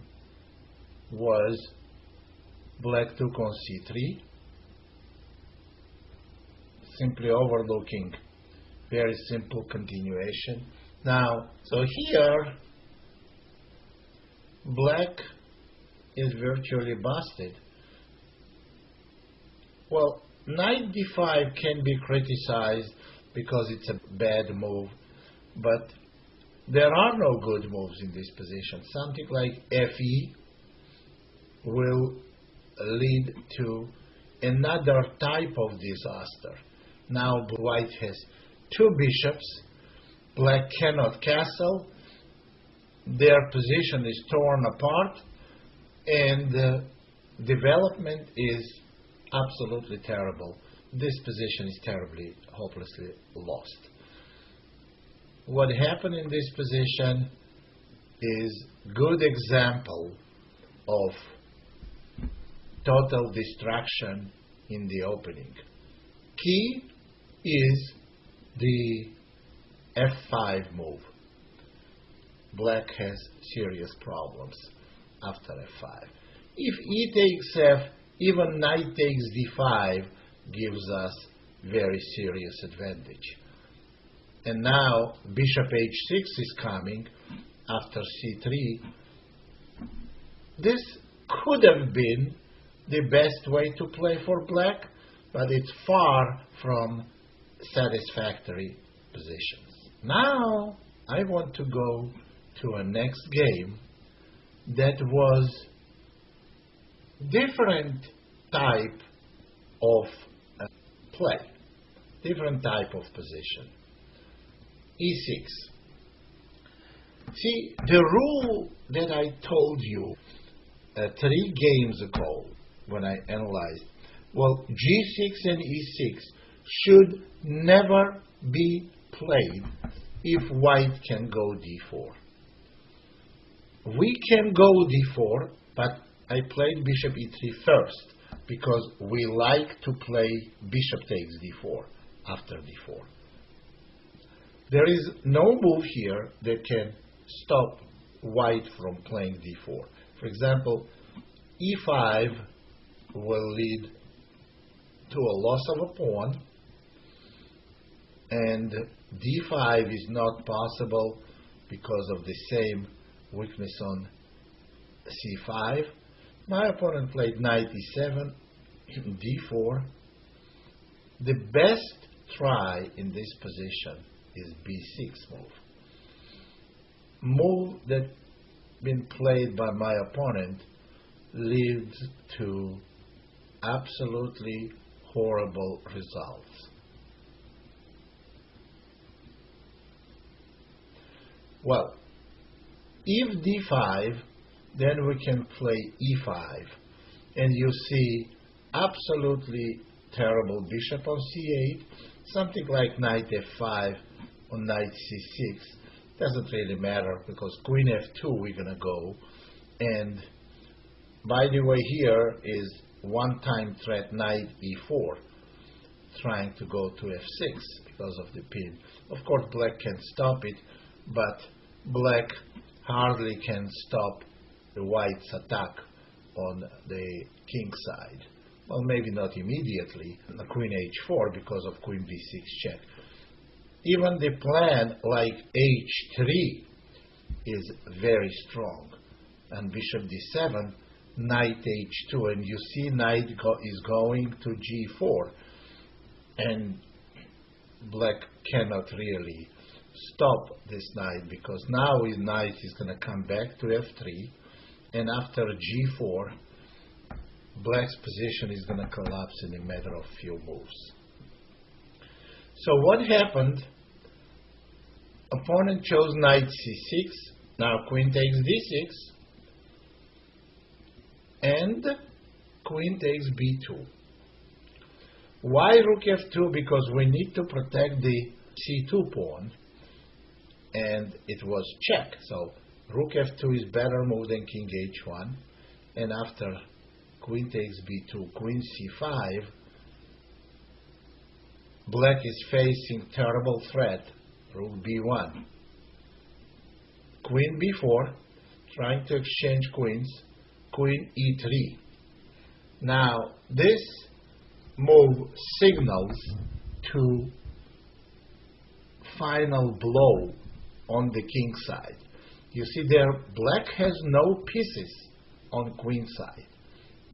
was black took on c3, simply overlooking very simple continuation. Now, so here, black is virtually busted. Well, knight d5 can be criticized because it's a bad move, but there are no good moves in this position. Something like fe will lead to another type of disaster. Now white has two bishops, Black cannot castle. Their position is torn apart, and the development is absolutely terrible. This position is terribly, hopelessly lost. What happened in this position is good example of total destruction in the opening. Key is the F5 move. Black has serious problems after F5. If E takes F, even knight takes D5 gives us very serious advantage. And now bishop H6 is coming after C3. This could have been the best way to play for Black, but it's far from satisfactory positions. Now I want to go to a next game that was different type of play, different type of position. E6. See, the rule that I told you 3 games ago when I analyzed, well, G6 and E6 should never be played if white can go D4. We can go D4, but I played bishop E3 first because we like to play bishop takes D4 after D4. There is no move here that can stop white from playing D4. For example, E5 will lead to a loss of a pawn, and D5 is not possible because of the same weakness on C5. My opponent played knight E7, D4. The best try in this position is B6 move that been played by my opponent leads to absolutely horrible results. Well, if D5, then we can play E5, and you see absolutely terrible bishop on C8, something like knight F5 on knight C6. Doesn't really matter because queen F2 we're going to go. And by the way, here is one-time threat knight E4 trying to go to F6 because of the pin. Of course, black can stop it, but black hardly can stop the white's attack on the king side. Well, maybe not immediately, the queen H4 because of queen B6 check. Even the plan like H3 is very strong. And bishop D7, knight H2, and you see knight is going to G4. And black cannot really stop this knight because now his knight is going to come back to F3, and after G4, black's position is going to collapse in a matter of few moves. So what happened? Opponent chose knight C6, now queen takes D6, and queen takes B2. Why rook F2? Because we need to protect the C2 pawn, and it was check. So rook F2 is better move than king H1, and after queen takes B2, queen C5, black is facing terrible threat, rook B1. Queen B4, trying to exchange queens, queen E3. Now, this move signals to final blow on the king side. You see there, black has no pieces on queen side.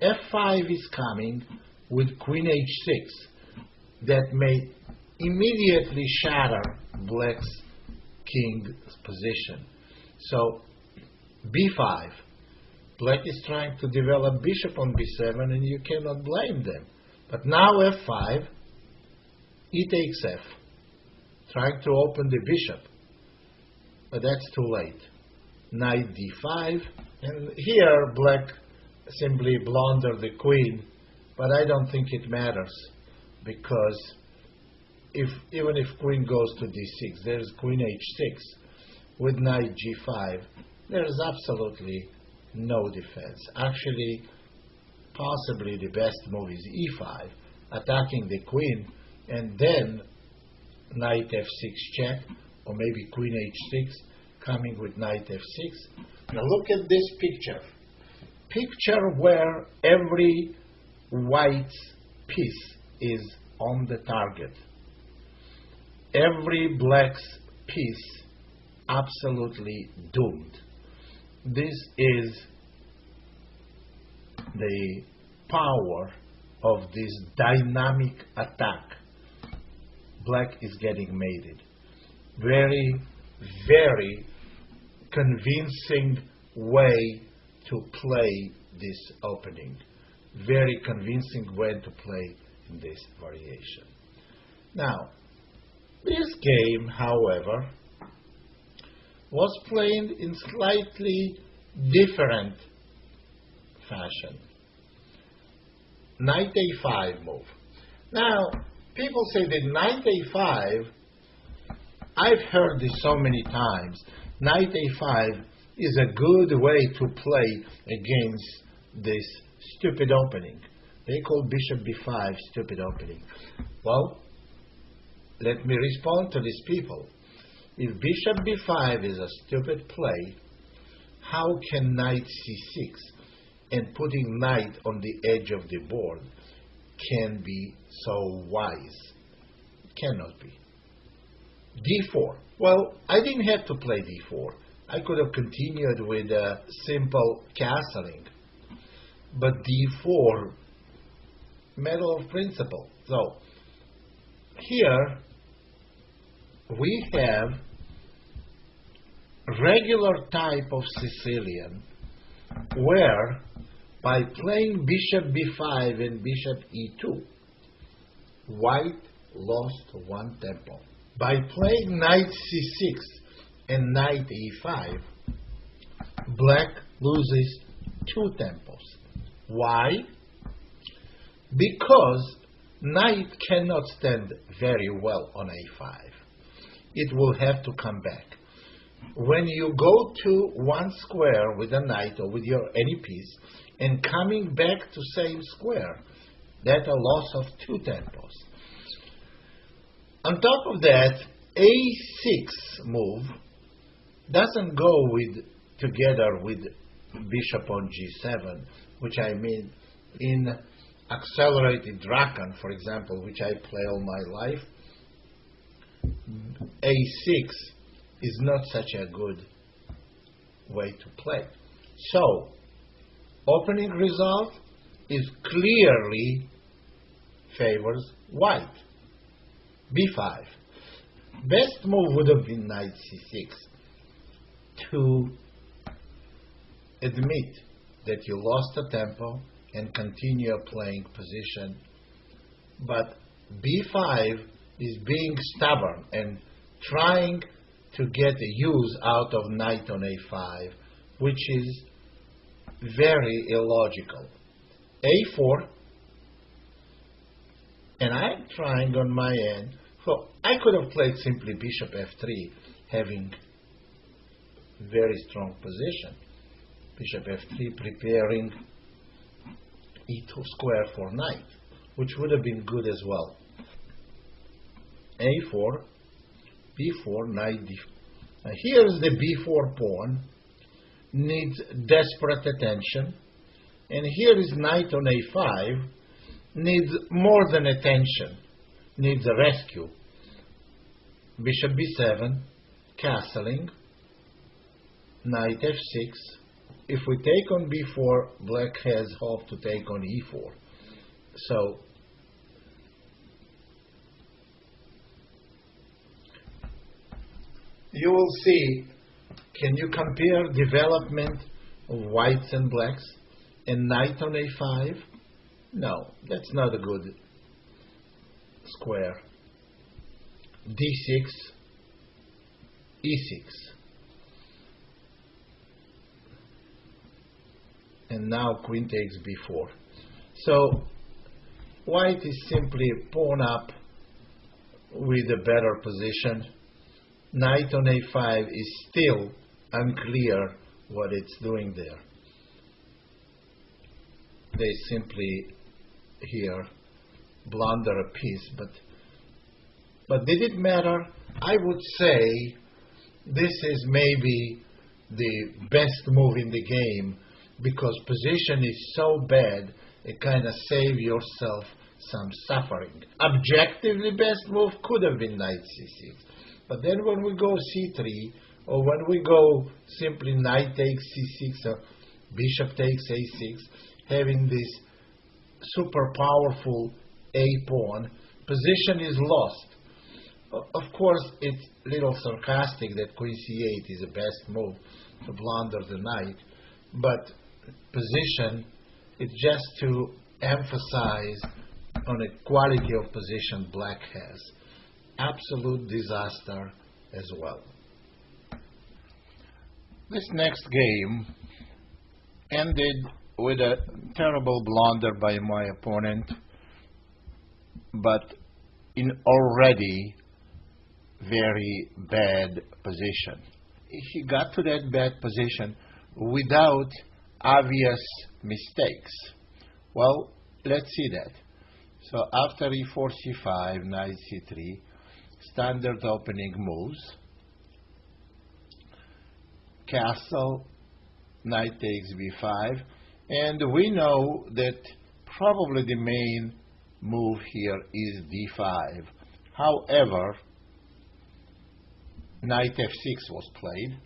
F5 is coming with queen H6 that may immediately shatter black's king's position. So B5, black is trying to develop bishop on B7, and you cannot blame them. But now F5, E takes F, trying to open the bishop. but that's too late. Knight d5, and here black simply blundered the queen, but I don't think it matters, because even if queen goes to d6, there's queen h6 with knight g5. There's absolutely no defense. Actually, possibly the best move is e5, attacking the queen, and then knight f6 check, or maybe queen h6, coming with knight f6. Now look at this picture. Picture where every white piece is on the target. Every black's piece absolutely doomed. This is the power of this dynamic attack. Black is getting mated. Very, very convincing way to play this opening. Very convincing way to play in this variation. Now, this game, however, was played in slightly different fashion. Knight a5 move. Now, people say that knight a5, I've heard this so many times, knight a5 is a good way to play against this stupid opening. They call bishop b5 stupid opening. Well, let me respond to these people. If bishop b5 is a stupid play, how can knight c6 and putting knight on the edge of the board can be so wise? It cannot be. d4. Well, I didn't have to play d4. I could have continued with a simple castling. But d4, matter of principle. So, here we have regular type of Sicilian where by playing bishop b5 and bishop e2, white lost one tempo. By playing knight c6 and knight e5, black loses two tempos. Why? Because knight cannot stand very well on a5. It will have to come back. When you go to one square with a knight or with your any piece and coming back to same square, that's a loss of two tempos. On top of that, a6 move doesn't go together with bishop on g7, which I mean in accelerated Draken, for example, which I play all my life. a6 is not such a good way to play. So, opening result is clearly favors white. b5. Best move would have been knight c6 to admit that you lost a tempo and continue playing position. But b5 is being stubborn and trying to get a use out of knight on a5, which is very illogical. a4, and I'm trying on my end. So I could have played simply bishop f3, having very strong position. Bishop f3 preparing e2 square for knight, which would have been good as well. a4, b4, knight d4. Here's the b4 pawn, needs desperate attention, and here is knight on a5, needs more than attention, needs a rescue. Bishop b7, castling, knight f6. If we take on b4, black has hope to take on e4. So, you will see, can you compare development of whites and blacks and knight on a5? No, that's not a good square. d6, e6. and now queen takes b4. So white is simply pawn up with a better position. Knight on a5 is still unclear what it's doing there. They simply here blunder a piece, but did it matter? I would say this is maybe the best move in the game, because position is so bad, it kind of save yourself some suffering. Objectively best move could have been knight c6, but then when we go c3, or when we go simply knight takes c6 or bishop takes a6, having this super powerful a pawn, position is lost. Of course, it's a little sarcastic that queen c8 is the best move to blunder the knight, but position is just to emphasize on the quality of position black has. Absolute disaster as well. This next game ended with a terrible blunder by my opponent, but in already very bad position. He got to that bad position without obvious mistakes. Well, let's see that. So after e4, c5, knight c3, standard opening moves. Castle, knight takes b5, and we know that probably the main move here is d5. However, knight f6 was played,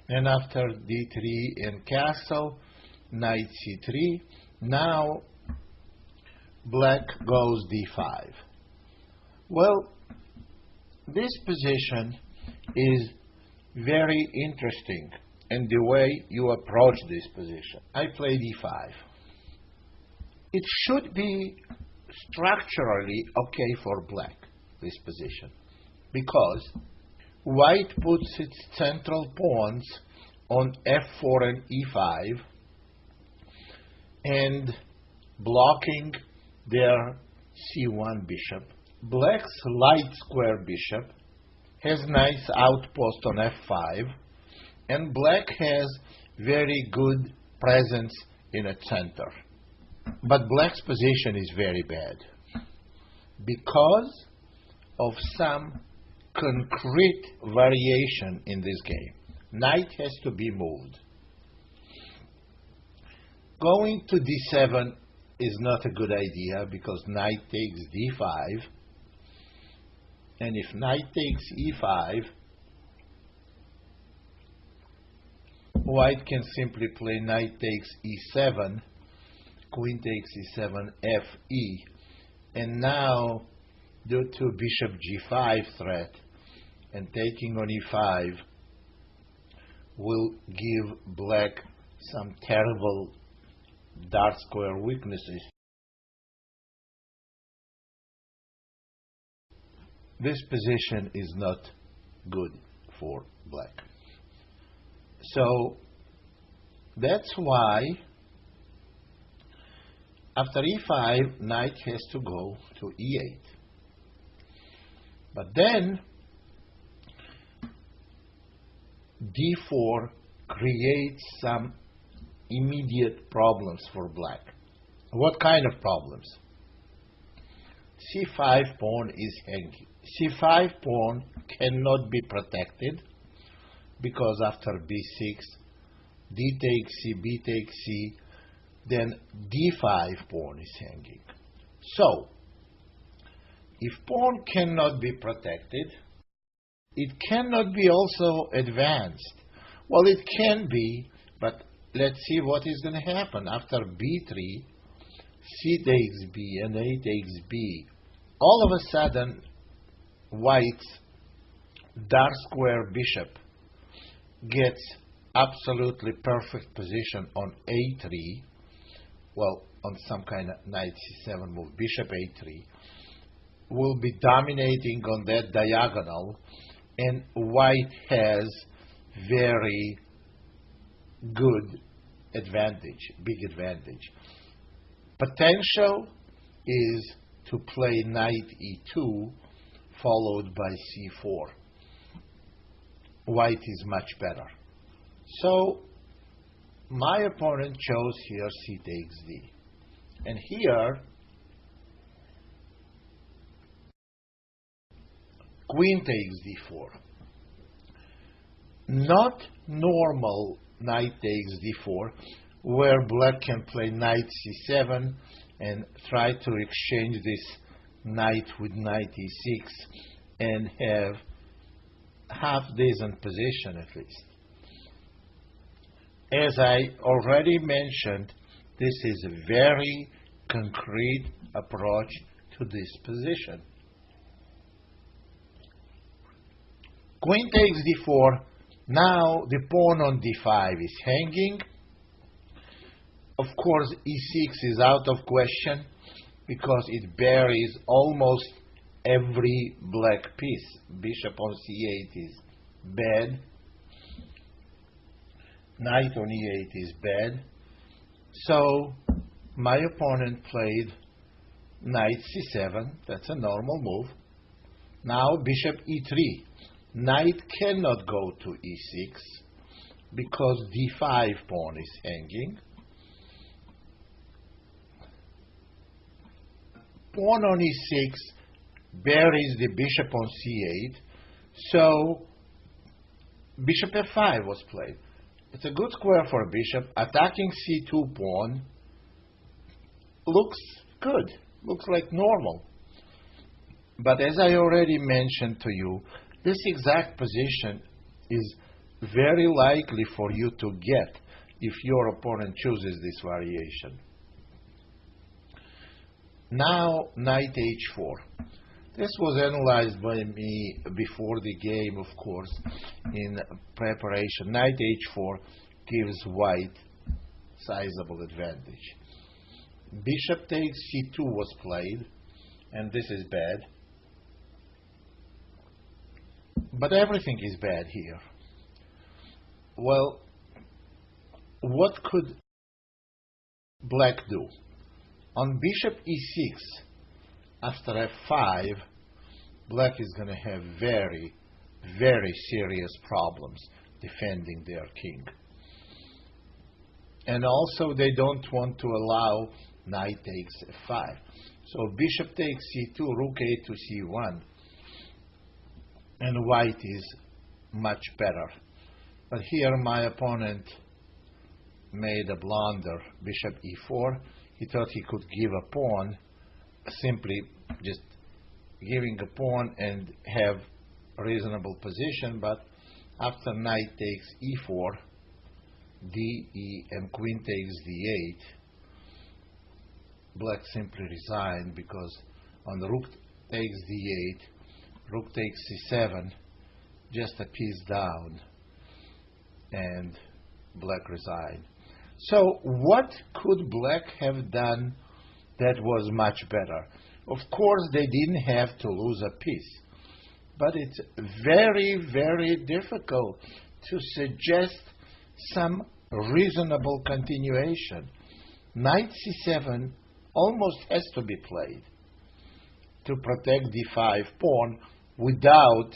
and after d3 and castle, knight c3, now black goes d5. Well, this position is very interesting in the way you approach this position. I play d5. It should be structurally okay for black, this position, because white puts its central pawns on f4 and e5 and blocking their c1 bishop. Black's light square bishop has nice outpost on f5, and black has very good presence in a center. But black's position is very bad because of some concrete variation in this game. Knight has to be moved. Going to d7 is not a good idea because knight takes d5, and if knight takes e5, white can simply play knight takes e7, queen takes e7, fe, and now due to bishop g5 threat and taking on e5 will give black some terrible dark square weaknesses. This position is not good for black. So that's why after e5, knight has to go to e8. But then d4 creates some immediate problems for black. What kind of problems? c5 pawn is hanging. c5 pawn cannot be protected because after b6, d takes c, b takes c, then d5 pawn is hanging. So, if pawn cannot be protected, it cannot be also advanced. Well, it can be, but let's see what is going to happen. After b3, c takes b and a takes b. All of a sudden, white's dark square bishop gets absolutely perfect position on a3, well, on some kind of knight c7 move, bishop a3, will be dominating on that diagonal, and white has very good advantage, big advantage. Potential is to play knight e2 followed by c4. White is much better. So my opponent chose here c takes d. And here queen takes d4. Not normal knight takes d4, where black can play knight c7 and try to exchange this knight with knight e6 and have half decent position at least. As I already mentioned, this is a very concrete approach to this position. Queen takes d4. Now the pawn on d5 is hanging. Of course, e6 is out of question because it buries almost every black piece. Bishop on c8 is bad. Knight on e8 is bad. So my opponent played knight c7. That's a normal move. Now bishop e3. Knight cannot go to e6 because d5 pawn is hanging. Pawn on e6 buries the bishop on c8, so bishop f5 was played. It's a good square for a bishop. Attacking c2 pawn looks good, looks like normal. But as I already mentioned to you, this exact position is very likely for you to get if your opponent chooses this variation. Now, knight h4. This was analyzed by me before the game, of course, in preparation. Knight h4 gives white sizable advantage. Bishop takes c2 was played, and this is bad. But everything is bad here. Well, what could black do? On bishop e6, after f5, black is going to have very, very serious problems defending their king. And also, they don't want to allow knight takes f5. So bishop takes c2, rook a to c1, and white is much better. But here my opponent made a blunder. Bishop e4. He thought he could give a pawn, simply just giving a pawn and have a reasonable position. But after knight takes e4, d, e, and queen takes d8, black simply resigned because on the rook takes d8, rook takes c7, just a piece down, and black resigned. So what could black have done that was much better? Of course, they didn't have to lose a piece, but it's very, very difficult to suggest some reasonable continuation. Knight c7 almost has to be played to protect d5 pawn without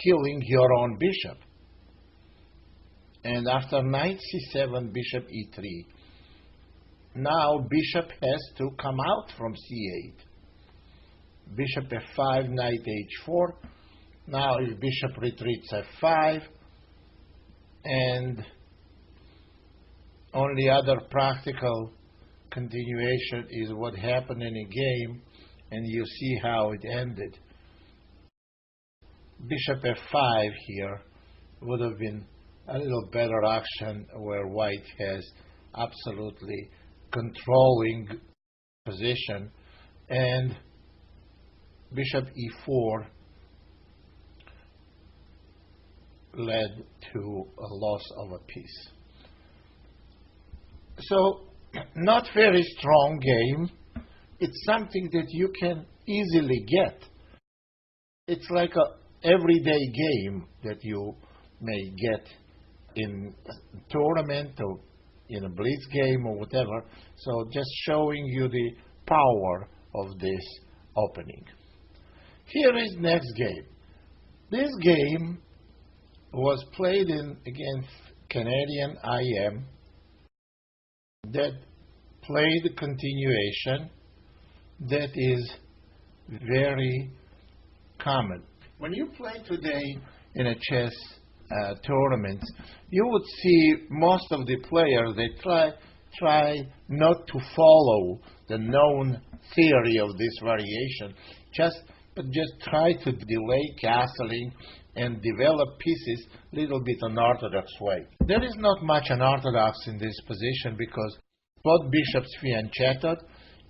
killing your own bishop. And after knight c7, bishop e3, now bishop has to come out from c8. Bishop f5, knight h4. Now if bishop retreats f5, and only other practical continuation is what happened in a game, and you see how it ended. Bishop f5 here would have been a little better action, where white has absolutely controlling position, and bishop e4 led to a loss of a piece. So, not very strong game. It's something that you can easily get. It's like a everyday game that you may get in tournament or in a blitz game or whatever. So just showing you the power of this opening. Here is next game. This game was played against Canadian IM that played continuation that is very common. When you play today in a chess tournament, you would see most of the players, they try not to follow the known theory of this variation, but just try to delay castling and develop pieces a little bit unorthodox way. There is not much unorthodox in this position because both bishops fianchettoed,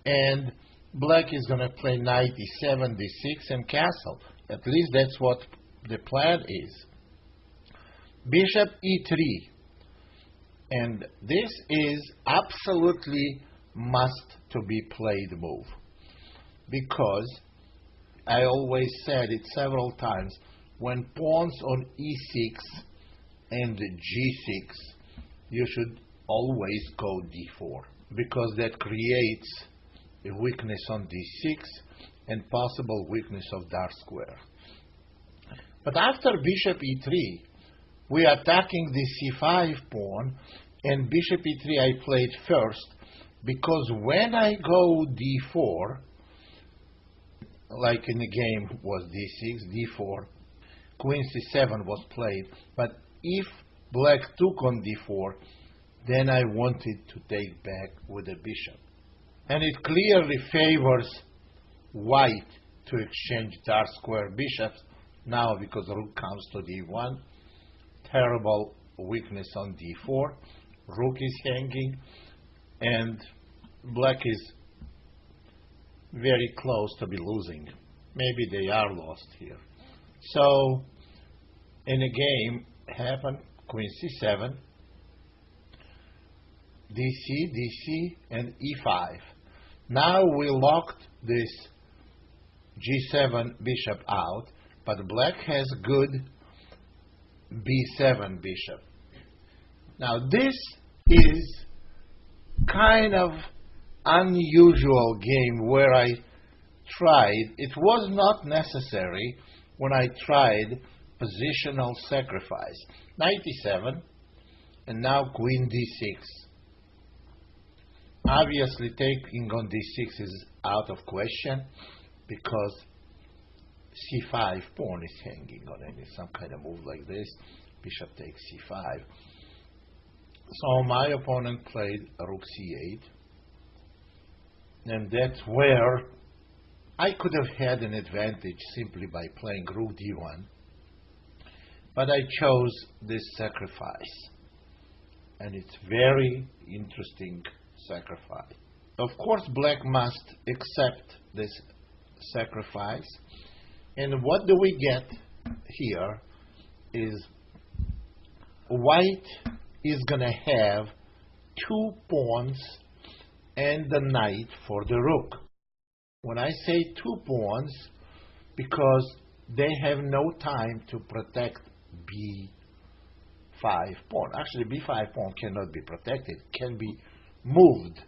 and black is going to play knight e7, d6, and castle. At least that's what the plan is. Bishop e3. And this is absolutely must to be played move, because I always said it several times, when pawns on e6 and g6, you should always go d4, because that creates a weakness on d6 and possible weakness of dark square. But after bishop e3, we are attacking the c5 pawn, and bishop e3 I played first, because when I go d4, like in the game was d6, d4, queen c7 was played, but if black took on d4, then I wanted to take back with the bishop. And it clearly favors white to exchange dark square bishops now, because rook comes to d1, terrible weakness on d4, rook is hanging, and black is very close to be losing. Maybe they are lost here. So in a game happened queen c7, dc, dc, and e5. Now we locked this g7 bishop out, but black has good b7 bishop. Now this is kind of unusual game where I tried, it was not necessary when I tried positional sacrifice. Knight e7, and now queen d6. Obviously taking on d6 is out of question, because c5 pawn is hanging on any some kind of move like this. Bishop takes c5. So my opponent played rook c8, and that's where I could have had an advantage simply by playing rook d1, but I chose this sacrifice, and it's very interesting sacrifice. Of course, black must accept this sacrifice, and what do we get here is white is going to have two pawns and the knight for the rook. When I say two pawns, because they have no time to protect b5 pawn. Actually, b5 pawn cannot be protected, can be moved.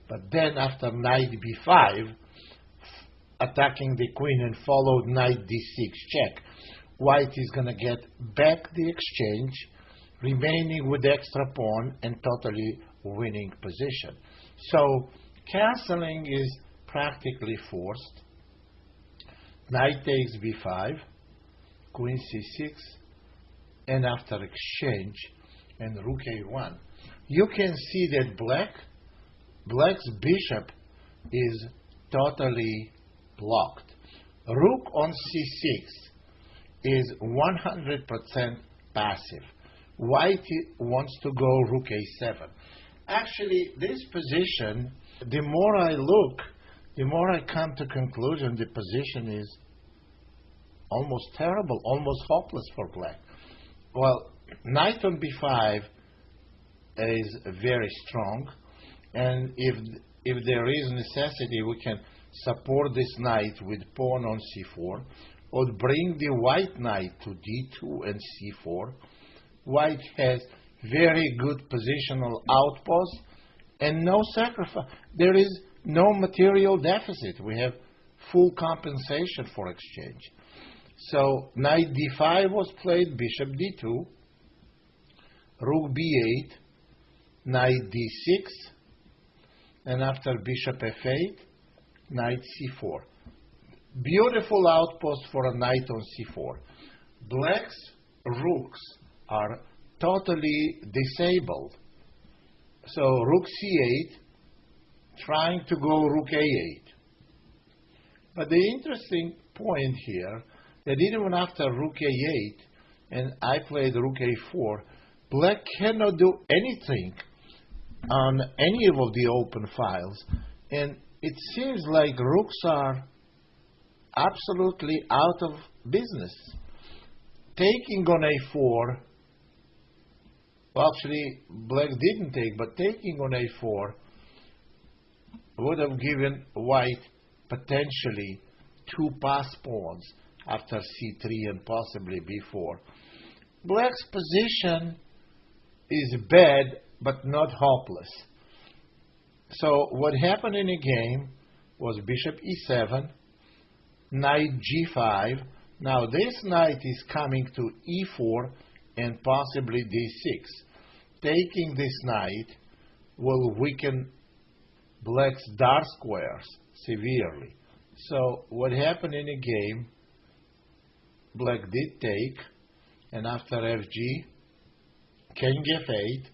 But then after knight b5, attacking the queen and followed knight d6 check, white is going to get back the exchange, remaining with extra pawn and totally winning position. So castling is practically forced. Knight takes b5, queen c6, and after exchange, and rook a1. You can see that black's bishop is totally blocked. Rook on c6 is 100% passive. White wants to go rook a7. Actually, this position, the more I look, the more I come to conclusion the position is almost terrible, almost hopeless for black. Well, knight on b5 is very strong, and if there is necessity, we can support this knight with pawn on c4, or bring the white knight to d2 and c4. White has very good positional outpost, and no sacrifice. There is no material deficit. We have full compensation for exchange. So knight d5 was played, bishop d2, rook b8, knight d6, and after bishop f8, knight c4. Beautiful outpost for a knight on c4. Black's rooks are totally disabled. So rook c8, trying to go rook a8. But the interesting point here, that even after rook a8, and I played rook a4, black cannot do anything on any of the open files. And it seems like rooks are absolutely out of business. Taking on a4, well, actually, black didn't take, but taking on a4 would have given white potentially two pass pawns after c3 and possibly b4. Black's position is bad, but not hopeless. So what happened in the game was bishop e7, knight g5. Now this knight is coming to e4 and possibly d6. Taking this knight will weaken black's dark squares severely. So what happened in the game, black did take, and after fg, king f8,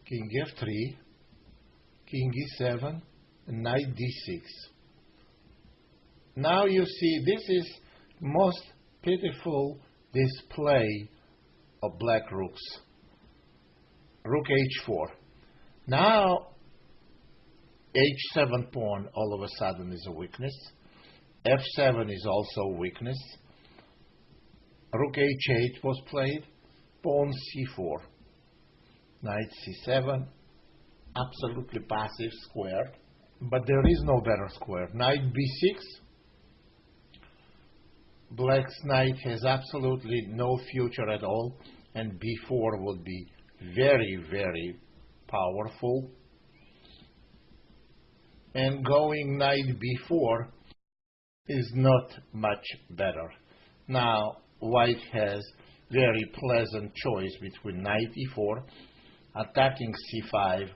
king f3, king e7, and knight d6. Now you see this is most pitiful display of black rooks. Rook h4. Now h7 pawn all of a sudden is a weakness. f7 is also a weakness. Rook h8 was played. Pawn c4. Knight c7. Absolutely passive square. But there is no better square. Knight b6. Black's knight has absolutely no future at all, and b4 would be very, very powerful. And going knight b4 is not much better. Now white has very pleasant choice between knight e4, attacking c5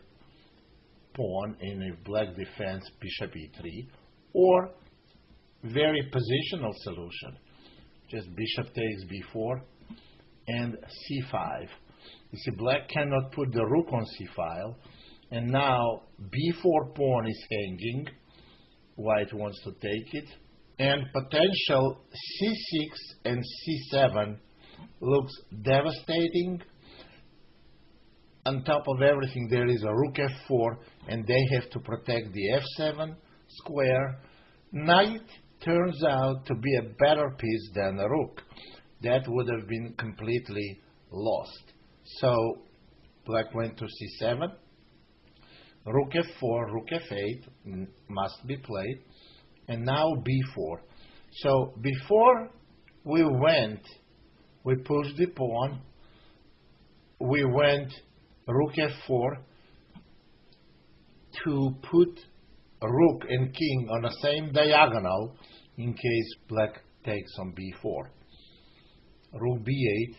pawn in a black defense bishop e3, or very positional solution, just bishop takes b4 and c5. You see, black cannot put the rook on c file, and now b4 pawn is hanging. White wants to take it, and potential c6 and c7 looks devastating. On top of everything, there is a rook f4, and they have to protect the f7 square. Knight turns out to be a better piece than a rook. That would have been completely lost. So black went to c7, rook f4, rook f8 must be played, and now b4. So before we pushed the pawn, we went rook f4 to put rook and king on the same diagonal in case black takes on b4. Rook b8,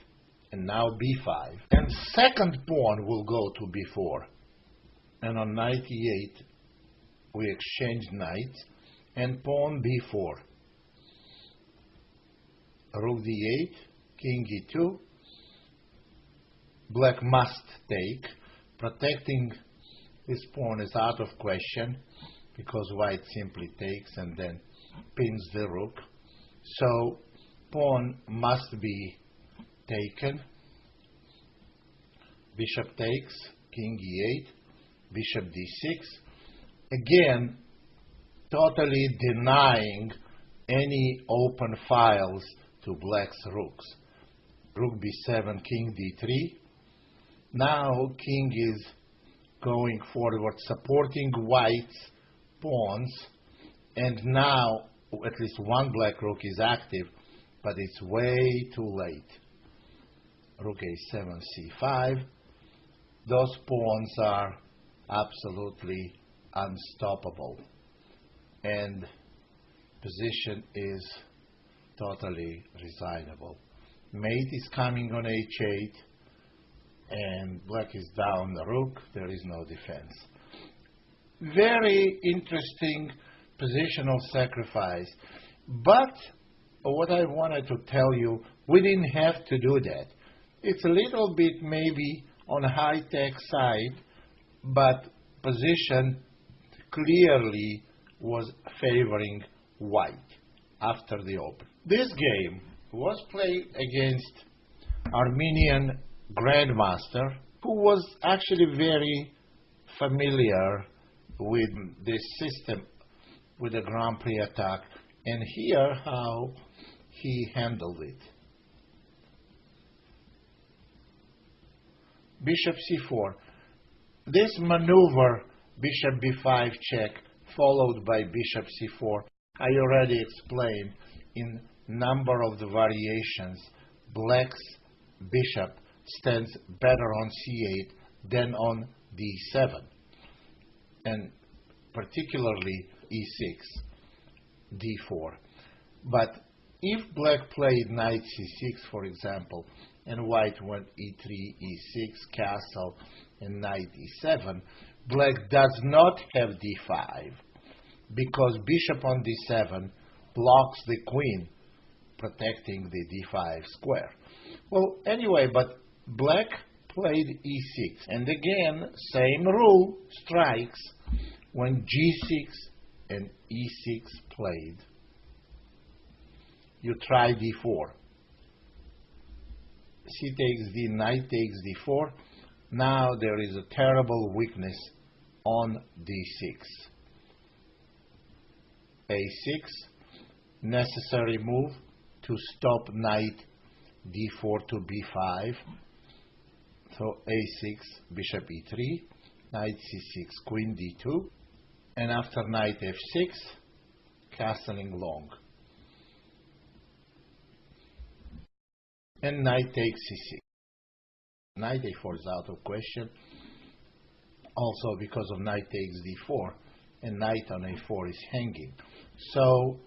and now b5. And second pawn will go to b4. And on knight e8, we exchange knights, and pawn b4. Rook d8, king e2. Black must take. Protecting this pawn is out of question, because white simply takes and then pins the rook. So pawn must be taken. Bishop takes, king e8, bishop d6. Again, totally denying any open files to black's rooks. Rook b7, king d3. Now king is going forward, supporting white's pawns, and now at least one black rook is active, but it's way too late. Rook a7, c5, those pawns are absolutely unstoppable, and position is totally resignable. Mate is coming on h8, and black is down the rook. There is no defense. Very interesting positional sacrifice. But what I wanted to tell you, we didn't have to do that. It's a little bit maybe on high-tech side, but position clearly was favoring white after the open. This game was played against Armenian grandmaster who was actually very familiar with this system, with the Grand Prix attack, and here how he handled it. Bishop c4. This maneuver, bishop b5 check, followed by bishop c4, I already explained in number of the variations. Black's bishop stands better on c8 than on d7, and particularly e6, d4. But if black played knight c6, for example, and white went e3, e6, castle, and knight e7, black does not have d5, because bishop on d7 blocks the queen, protecting the d5 square. Well, anyway, but black played e6, and again, same rule strikes when g6 and e6 played. You try d4. C takes d, knight takes d4. Now there is a terrible weakness on d6. a6, necessary move to stop knight d4 to b5. So a6, bishop e3, knight c6, queen d2, and after knight f6, castling long. And knight takes c6. Knight a4 is out of question, also because of knight takes d4, and knight on a4 is hanging. So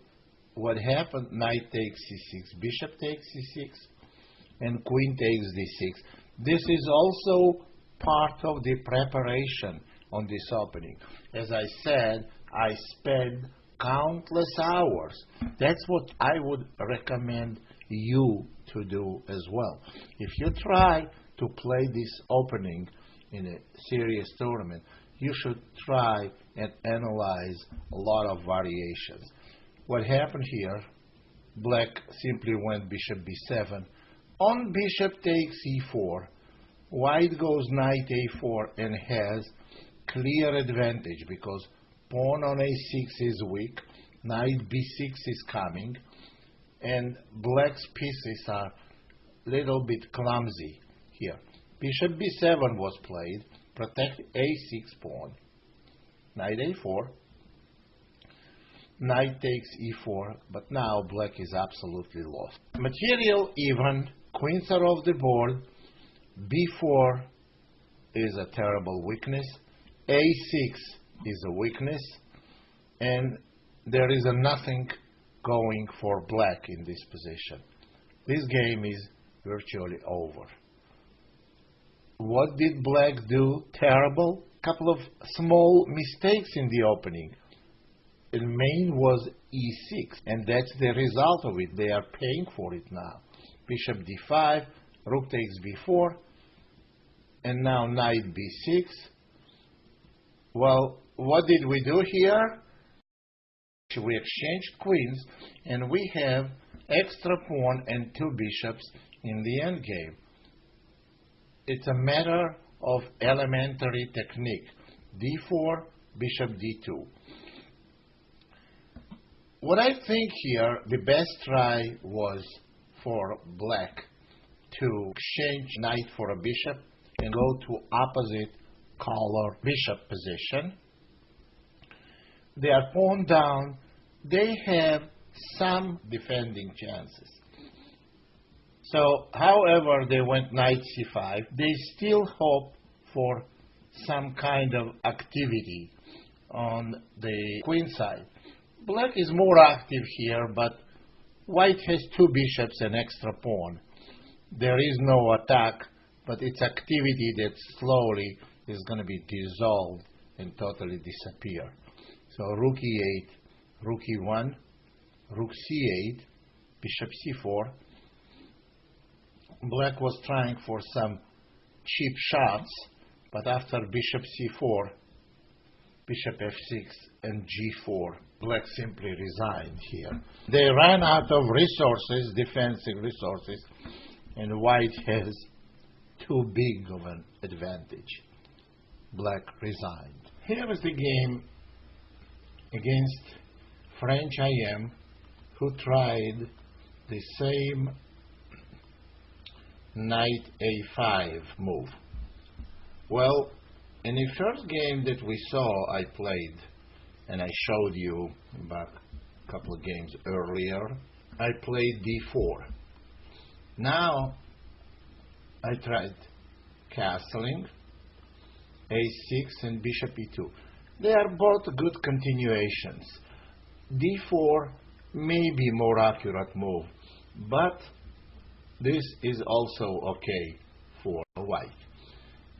what happened? Knight takes c6, bishop takes c6, and queen takes d6. This is also part of the preparation on this opening. As I said, I spent countless hours. That's what I would recommend you to do as well. If you try to play this opening in a serious tournament, you should try and analyze a lot of variations. What happened here? Black simply went bishop b7. On bishop takes e4, white goes knight a4 and has clear advantage because pawn on a6 is weak, knight b6 is coming, and black's pieces are little bit clumsy here. Bishop b7 was played, protect a6 pawn, knight a4, knight takes e4, but now black is absolutely lost. Material even, queens are off the board, b4 is a terrible weakness, a6 is a weakness, and there is a nothing going for black in this position. This game is virtually over. What did black do? Terrible. Couple of small mistakes in the opening. The main was e6, and that's the result of it. They are paying for it now. Bishop d5, rook takes b4, and now knight b6. Well, what did we do here? We exchanged queens, and we have extra pawn and two bishops in the endgame. It's a matter of elementary technique. d4, bishop d2. What I think here, the best try was for black to exchange knight for a bishop and go to opposite color bishop position. They are pawn down. They have some defending chances. So, however they went knight c5, they still hope for some kind of activity on the queen side. Black is more active here, but white has two bishops and extra pawn. There is no attack, but it's activity that slowly is going to be dissolved and totally disappear. So rook e8, rook e1, rook c8, bishop c4. Black was trying for some cheap shots, but after bishop c4, bishop f6 and g4, black simply resigned here. They ran out of resources, defensive resources, and white has too big of an advantage. Black resigned. Here is the game against French IM, who tried the same knight a5 move. Well, in the first game that we saw, I played, and I showed you back a couple of games earlier, I played d4. Now, I tried castling, a6 and bishop e2. They are both good continuations. d4 may be more accurate move, but this is also okay for white.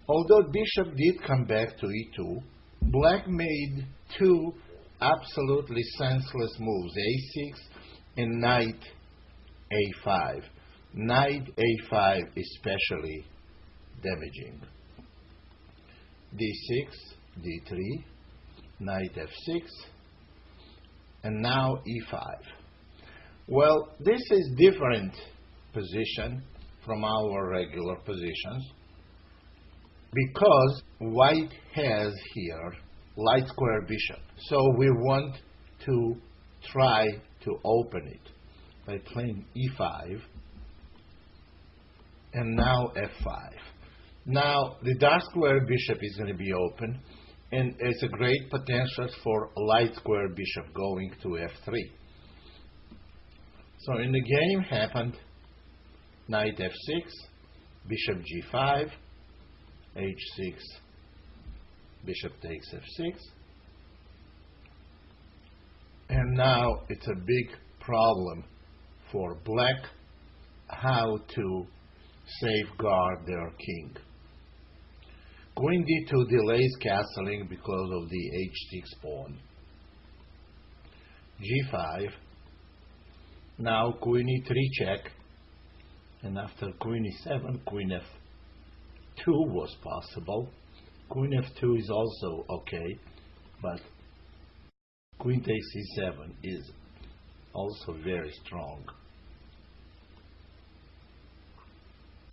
Although bishop did come back to e2, black made two absolutely senseless moves, a6 and knight a5. Knight a5 especially damaging. d6, d3, knight f6, and now e5. Well, this is different position from our regular positions because white has here light square bishop. So we want to try to open it by playing e5 and now f5. Now the dark square bishop is going to be open, and it's a great potential for a light square bishop going to f3. So in the game happened knight f6, bishop g5, h6, bishop takes f6, and now it's a big problem for black how to safeguard their king. Queen d2 delays castling because of the h6 pawn. g5, now queen e3 check, and after queen e7, queen f2 was possible. Queen f2 is also okay, but queen takes e7 is also very strong.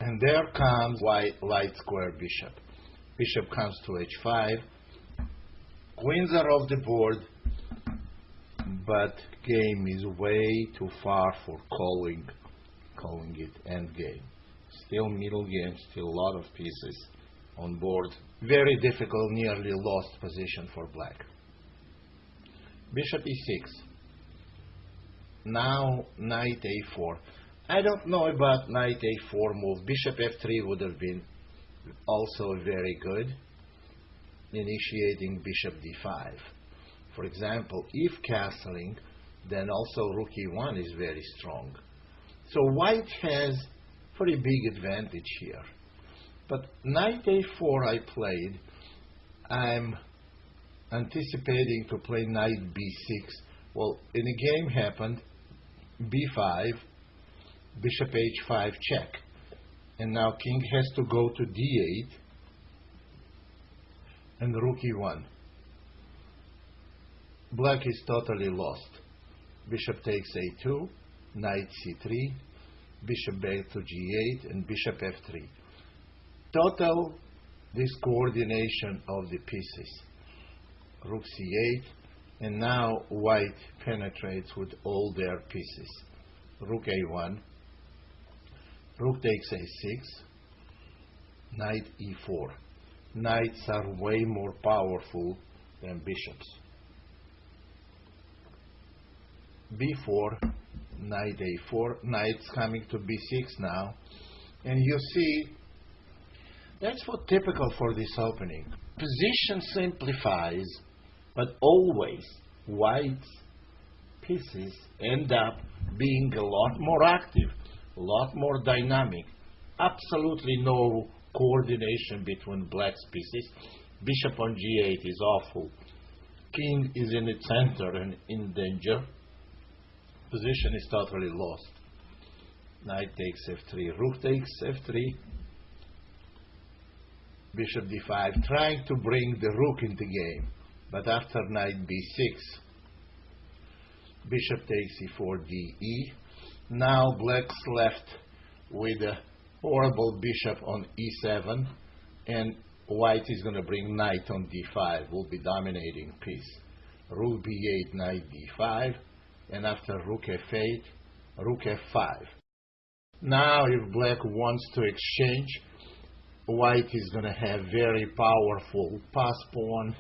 And there comes white light square bishop. Bishop comes to h5. Queens are off the board, but game is way too far for calling it end game. Still middle game, still a lot of pieces on board. Very difficult, nearly lost position for black. Bishop e6. Now knight a4. I don't know about knight a4 move. Bishop f3 would have been also very good. Initiating bishop d5. For example, if castling, then also rook e1 is very strong. So white has pretty big advantage here. But knight a4 I played. I'm anticipating to play knight b6. Well, in the game happened b5, bishop h5 check. And now king has to go to d8 and rook e1. Black is totally lost. Bishop takes a2, knight c3, bishop back to g8, and bishop f3. Total discoordination of the pieces. Rook c8, and now white penetrates with all their pieces. Rook a1, rook takes a6, knight e4. Knights are way more powerful than bishops. b4, knight a4, knight's coming to b6 now, and you see That's what typical for this opening. Position simplifies, but always white's pieces end up being a lot more active, a lot more dynamic. Absolutely no coordination between black's pieces. Bishop on g8 is awful. King is in its center and in danger. Position is totally lost. Knight takes f3, rook takes f3, bishop d5, trying to bring the rook into game. But after knight b6, bishop takes e4, de. Now black's left with a horrible bishop on e7, and white is going to bring knight on d5, will be dominating piece. Rook b8, knight d5, and after rook f8, rook f5. Now if black wants to exchange, white is going to have very powerful pass pawn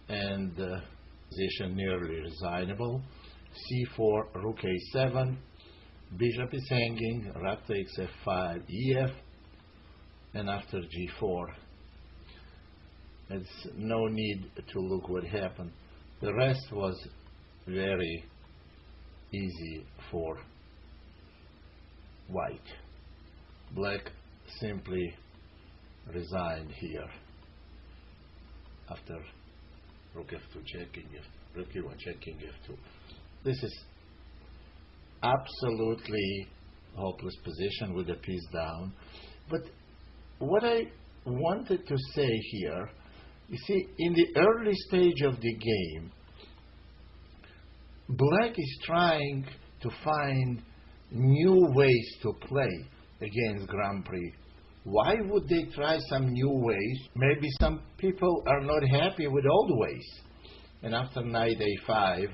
and position nearly resignable. c4, rook a7, bishop is hanging, rook takes f5, ef, and after g4. It's no need to look what happened. The rest was very easy for white. Black simply resigned here after rook f2 checking, rook e1 checking f2. This is absolutely hopeless position with the piece down. But what I wanted to say here, you see, in the early stage of the game, black is trying to find new ways to play against Grand Prix. Why would they try some new ways? Maybe some people are not happy with old ways. And after knight a5,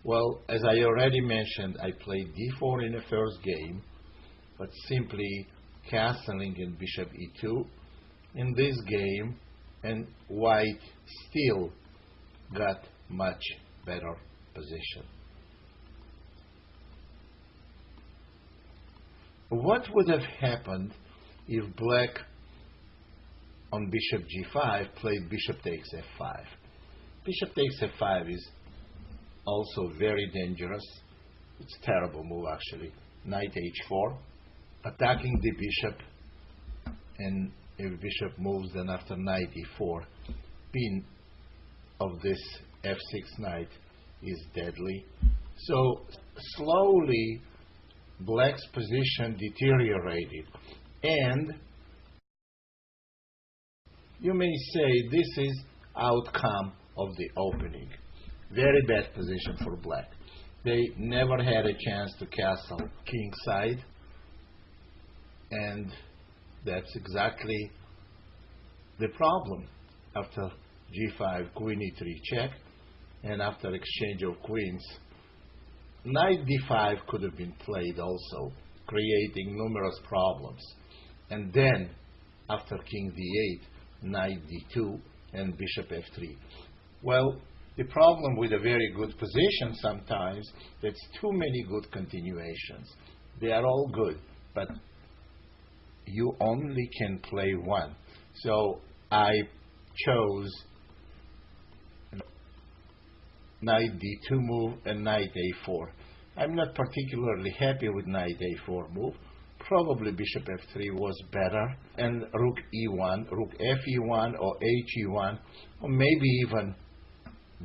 well, as I already mentioned, I played d4 in the first game, but simply castling in bishop e2 in this game, and white still got much better position. What would have happened if black on bishop g5 played bishop takes f5? Bishop takes f5 is also very dangerous. It's a terrible move actually. Knight h4, attacking the bishop, and if bishop moves, then after knight e4, pin of this f6 knight is deadly. So slowly black's position deteriorated, and you may say this is outcome of the opening. Very bad position for black. They never had a chance to castle kingside, and that's exactly the problem. After g5, queen e3 check, and after exchange of queens, knight d5 could have been played also, creating numerous problems. And then, after king d8, knight d2, and bishop f3. Well, the problem with a very good position sometimes, that's too many good continuations. They are all good, but you only can play one. So I chose knight d2 move and knight a4. I'm not particularly happy with knight a4 move. Probably bishop f3 was better, and rook e1, rook fe1 or he1, or maybe even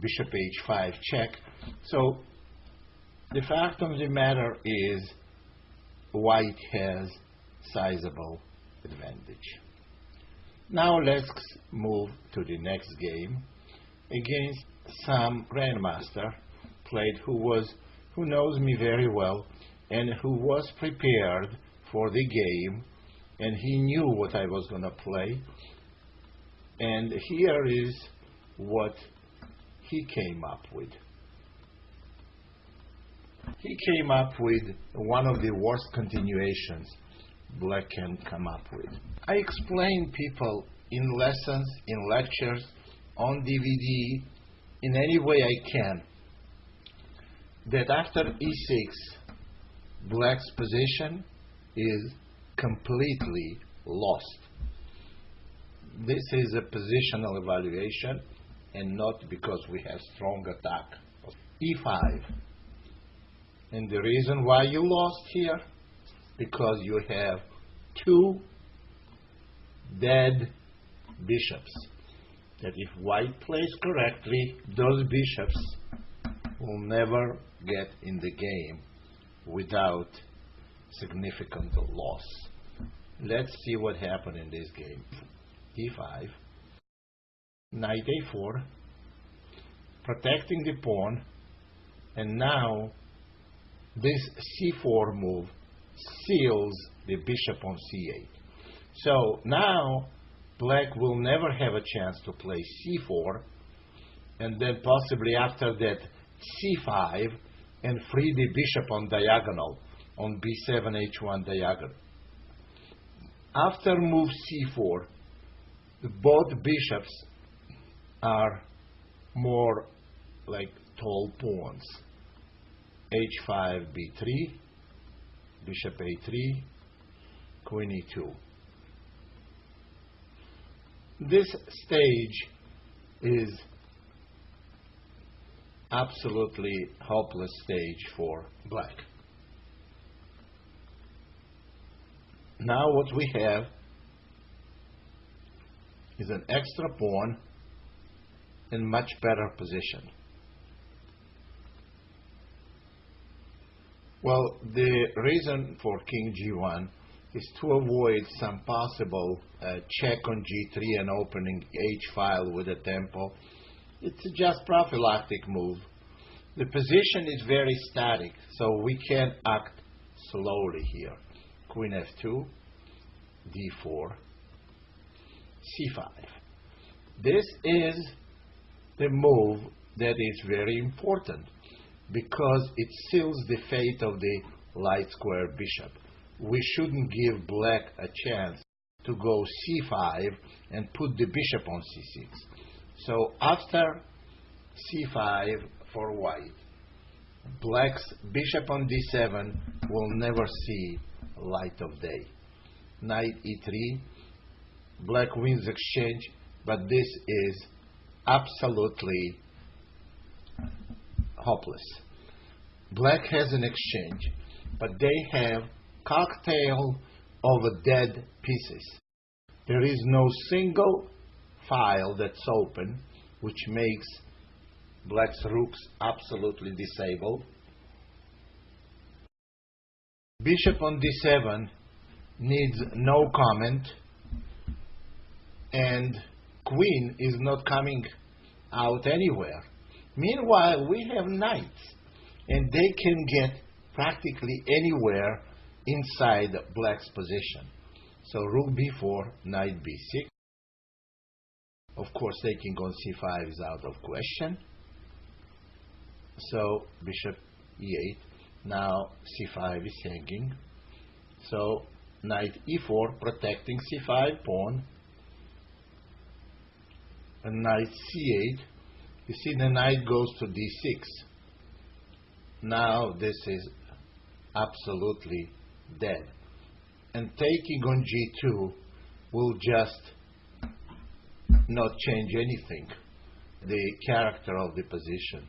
bishop h5 check. So the fact of the matter is white has sizable advantage. Now let's move to the next game against some grandmaster played who knows me very well and who was prepared for the game, and he knew what I was going to play. And here is what he came up with. He came up with one of the worst continuations black can come up with. I explain people in lessons, in lectures, on DVD, in any way I can, that after e6, black's position is completely lost. This is a positional evaluation and not because we have strong attack. E5. And the reason why you lost here, because you have two dead bishops. That if white plays correctly, those bishops will never get in the game without significant loss. Let's see what happened in this game. E5, knight A4, protecting the pawn, and now this C4 move seals the bishop on C8. So now black will never have a chance to play C4, and then possibly after that C5, and free the bishop on diagonal, on B7, H1 diagonal. After move C4, both bishops are more like tall pawns. H5, B3, bishop A3, queen E2. This stage is absolutely hopeless stage for black. Now what we have is an extra pawn in much better position. Well, the reason for king G1 is to avoid some possible check on G3 and opening H file with a tempo. It's just prophylactic move. The position is very static, so we can act slowly here. Queen F2, D4, C5. This is the move that is very important because it seals the fate of the light square bishop. We shouldn't give black a chance to go C5 and put the bishop on C6. So after C5 for white, black's bishop on D7 will never see light of day. Knight E3, black wins exchange, but this is absolutely hopeless. Black has an exchange, but they have cocktail of dead pieces. There is no single file that's open, which makes black's rooks absolutely disabled. Bishop on D7 needs no comment, and queen is not coming out anywhere. Meanwhile, we have knights, and they can get practically anywhere inside black's position. So rook b4, knight b6. Of course, taking on c5 is out of question. So bishop e8. Now c5 is hanging. So knight e4, protecting c5 pawn. And knight c8. You see the knight goes to d6. Now this is absolutely dead. And taking on g2 will just not change anything, the character of the position.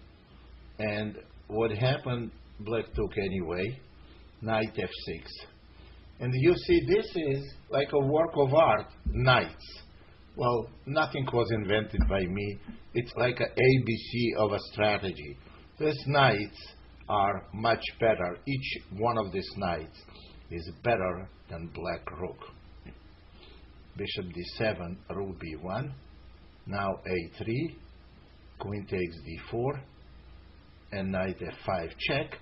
And what happened, black took anyway, knight f6. And you see, this is like a work of art, knights. Well, nothing was invented by me. It's like an ABC of a strategy. These knights are much better. Each one of these knights is better than black rook. Bishop d7, rook b1. Now a3, queen takes d4, and knight f5 check,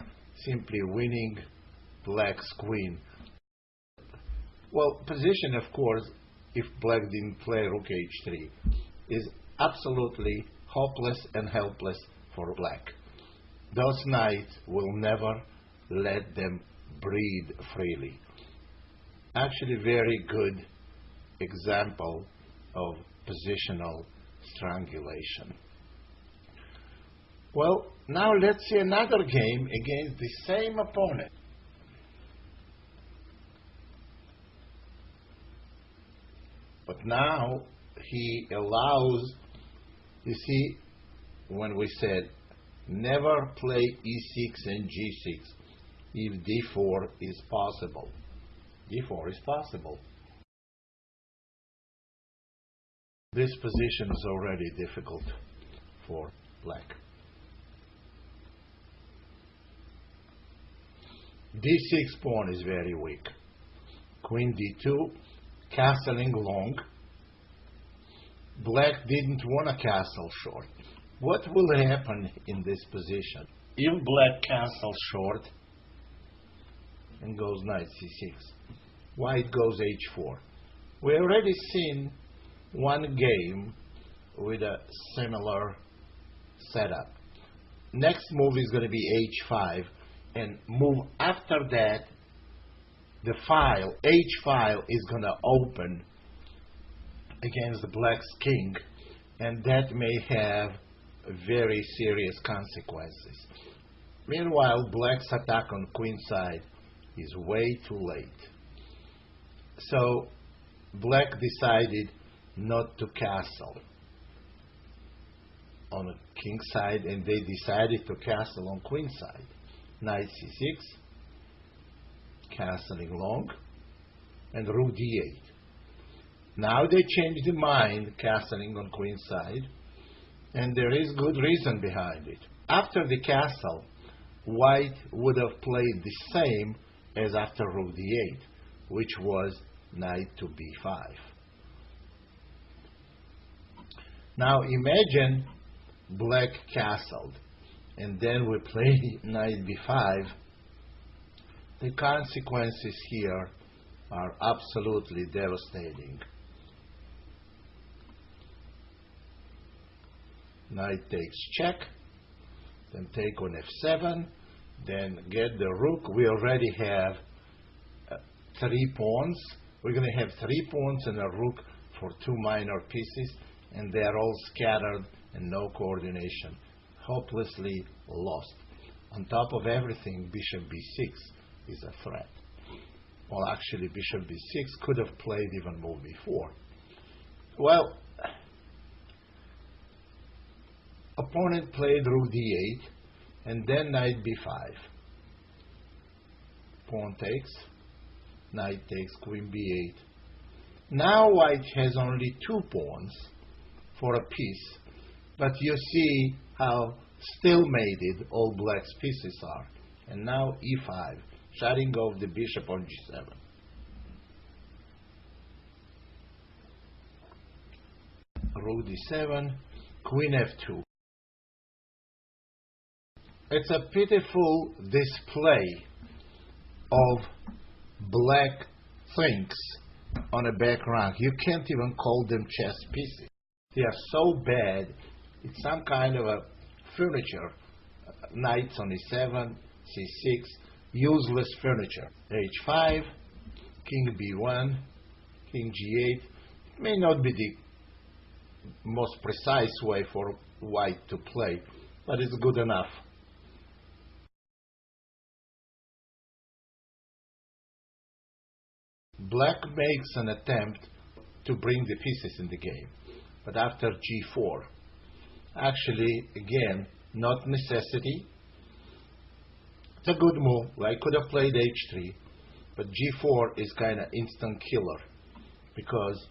simply winning black's queen. Well, position, of course, if black didn't play rook h3, is absolutely hopeless and helpless for black. Those knights will never let them breathe freely. Actually, very good example of positional strangulation. Well, now let's see another game against the same opponent. But now he allows, you see, when we said never play e6 and g6 if d4 is possible. d4 is possible. This position is already difficult for black. d6 pawn is very weak. Queen d2, castling long. Black didn't want a castle short. What will happen in this position? If black castles short and goes knight c6, white goes h4. We already seen one game with a similar setup. Next move is going to be h5, and move after that, the file, h file, is going to open against the black's king, and that may have very serious consequences. Meanwhile, black's attack on queen side is way too late. So black decided not to castle on the king side, and they decided to castle on queen side. Knight c6, castling long, and rook d8. Now they changed their mind, castling on queen side, and there is good reason behind it. After the castle, white would have played the same as after rook d8, which was knight to b5. Now imagine black castled, and then we play knight b5. The consequences here are absolutely devastating. Knight takes check, then take on f7, then get the rook. We already have 3 pawns. We're going to have 3 pawns and a rook for 2 minor pieces, and they're all scattered and no coordination. Hopelessly lost. On top of everything, bishop b6 is a threat. Well, actually, bishop b6 could have played even move b4. Well, opponent played rook d8 and then knight b5. Pawn takes, knight takes, queen b8. Now white has only 2 pawns for a piece, but you see how still-mated all black's pieces are. And now e5, shutting off the bishop on g7. Rook d7, queen f2. It's a pitiful display of black things on a back rank. You can't even call them chess pieces. They are so bad, it's some kind of a furniture. Knights on e7, c6, useless furniture. h5, king b1, king g8. It may not be the most precise way for white to play, but it's good enough. Black makes an attempt to bring the pieces in the game, but after g4, actually, again, not necessity. It's a good move. I could have played h3, but g4 is kind of instant killer because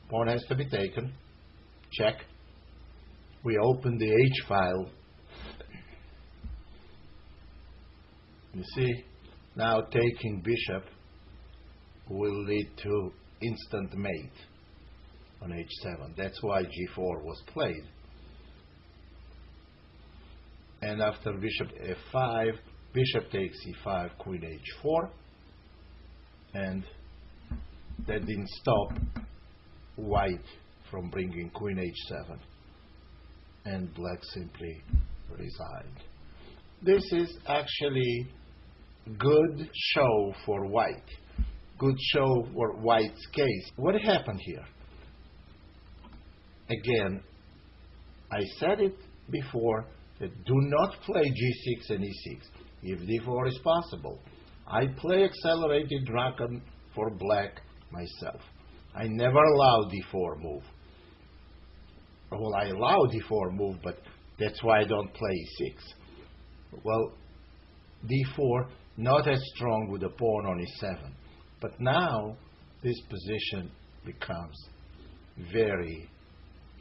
pawn has to be taken. Check. We open the h file. You see, now taking bishop will lead to instant mate on h7. That's why g4 was played. And after bishop f5, bishop takes e5, queen h4, and that didn't stop white from bringing queen h7, and black simply resigned. This is actually good show for white. Good show for white's case. What happened here? Again, I said it before that do not play g6 and e6 if d4 is possible. I play accelerated dragon for black myself. I never allow d4 move. Well, I allow d4 move, but that's why I don't play e6. Well, d4 not as strong with the pawn on e7. But now this position becomes very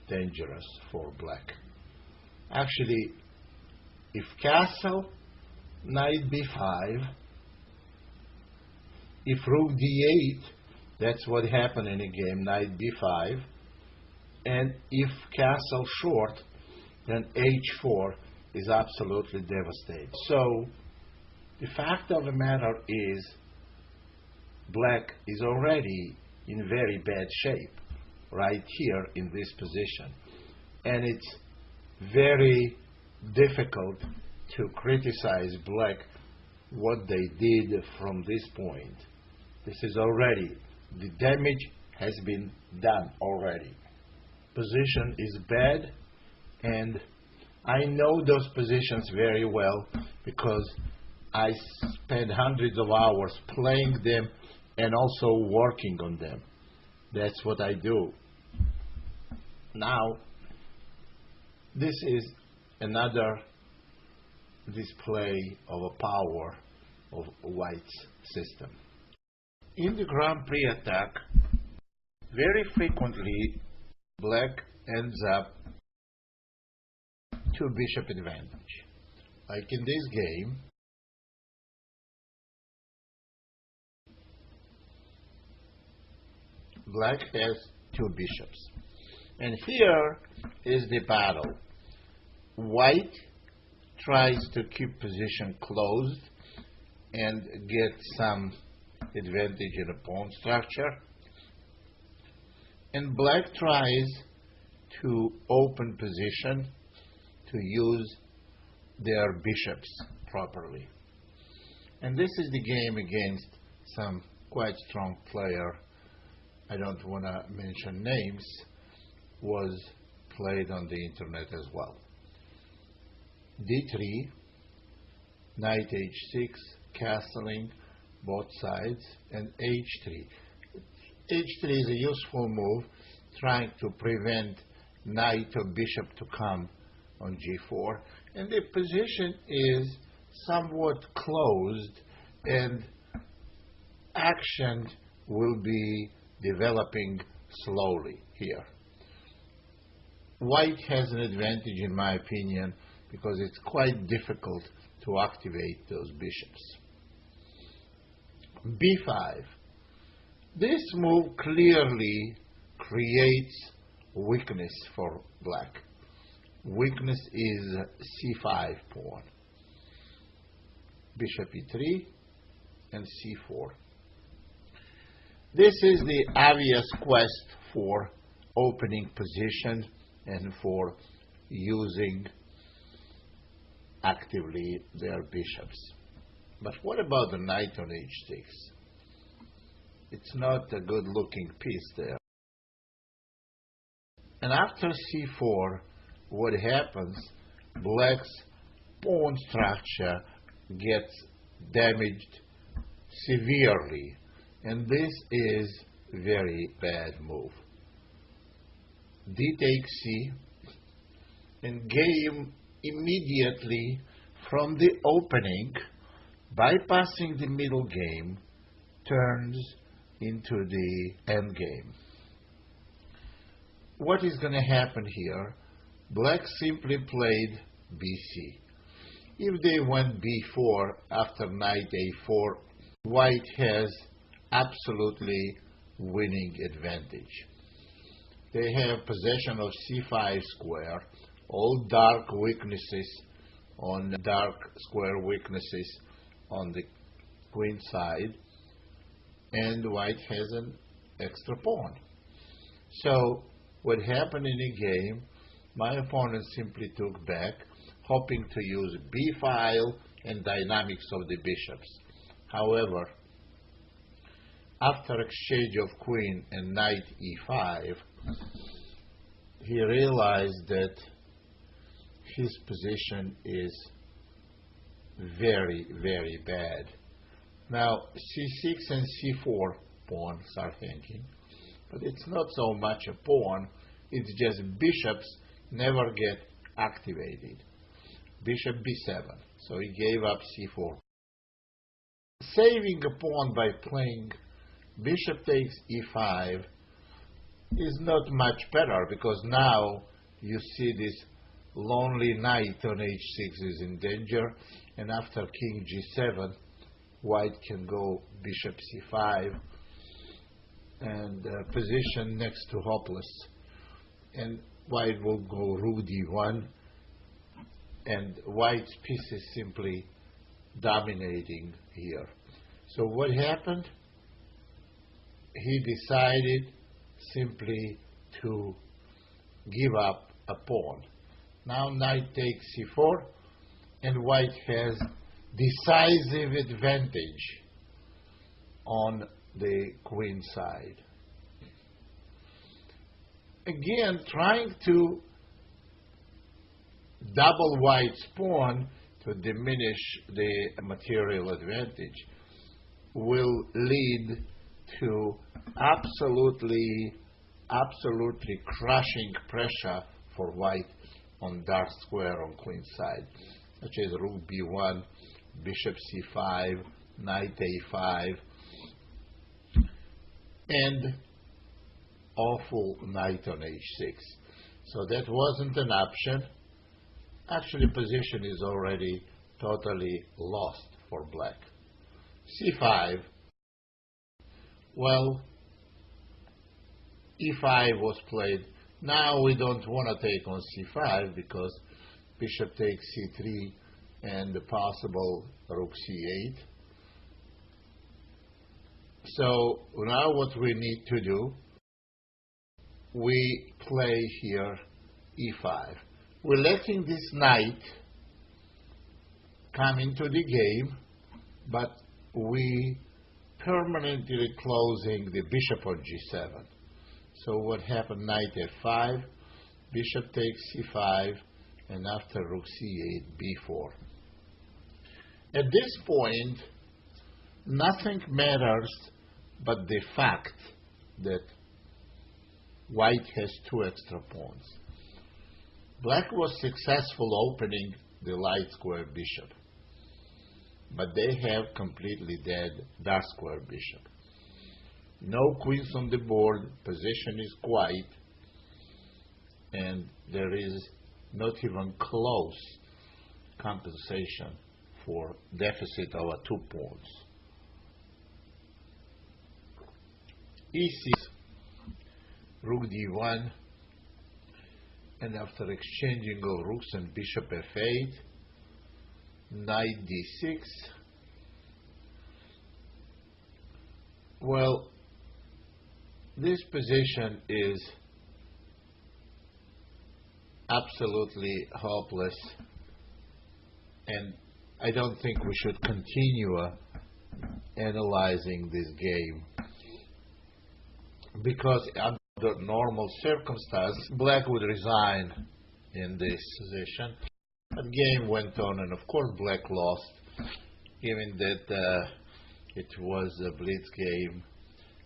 dangerous for black. Actually, if castle, knight b5, if rook d8, that's what happened in the game, knight b5, and if castle short, then h4 is absolutely devastating. So the fact of the matter is black is already in very bad shape right here in this position, and it's very difficult to criticize black what they did from this point. This is already, the damage has been done already. Position is bad, and I know those positions very well because I spend hundreds of hours playing them and also working on them. That's what I do. Now, this is another display of a power of White's system. In the Grand Prix attack, very frequently black ends up to bishop advantage. Like in this game, black has two bishops. And here is the battle. White tries to keep position closed and get some advantage in a pawn structure. And black tries to open position to use their bishops properly. And this is the game against some quite strong player. I don't want to mention names, was played on the internet as well. d3, knight h6, castling both sides, and h3. h3 is a useful move, trying to prevent knight or bishop to come on g4. And the position is somewhat closed, and action will be developing slowly here. White has an advantage, in my opinion, because it's quite difficult to activate those bishops. b5. This move clearly creates weakness for black. Weakness is c5 pawn. Bishop e3 and c4. This is the obvious quest for opening position and for using actively their bishops. But what about the knight on h6? It's not a good looking piece there. And after c4, what happens? Black's pawn structure gets damaged severely, and this is very bad move. D takes c, and game immediately from the opening, bypassing the middle game, turns into the end game. What is going to happen here? Black simply played bc. If they went b4 after knight a4, white has absolutely winning advantage. They have possession of c5 square, all dark weaknesses on dark square weaknesses on the queen side, and white has an extra pawn. So what happened in the game, my opponent simply took back, hoping to use b-file and dynamics of the bishops. However, after exchange of queen and knight e5, he realized that his position is very, very bad. Now, c6 and c4 pawns are hanging, But it's not so much a pawn, it's just bishops never get activated. Bishop b7, so he gave up c4. Saving a pawn by playing bishop takes e5 is not much better, because now you see this lonely knight on h6 is in danger, and after king g7, white can go bishop c5, and position next to hopeless. And white will go rook d1, and white's piece is simply dominating here. So what happened? He decided simply to give up a pawn. Now knight takes c4, and white has decisive advantage on the queen side. Again, trying to double white's pawn to diminish the material advantage will lead to absolutely crushing pressure for white on dark square on queen side, such as rook b1, bishop c5, knight a5, and awful knight on h6. So that wasn't an option. Actually, position is already totally lost for black. c5, well, e5 was played. Now we don't want to take on c5 because bishop takes c3 and the possible rook c8. So now what we need to do, we play here e5. We're letting this knight come into the game, but we permanently closing the bishop on g7. So what happened? Knight f5, bishop takes c5, and after rook c8, b4. At this point, nothing matters but the fact that white has two extra pawns. Black was successful opening the light square bishop, but they have completely dead dark square bishop. No queens on the board, position is quiet, and there is not even close compensation for deficit of 2 pawns. e6, rook d1, and after exchanging of rooks and bishop f8, knight d6. Well, this position is absolutely hopeless, and I don't think we should continue analyzing this game, because under normal circumstances, black would resign in this position. But game went on, and of course black lost, given that it was a blitz game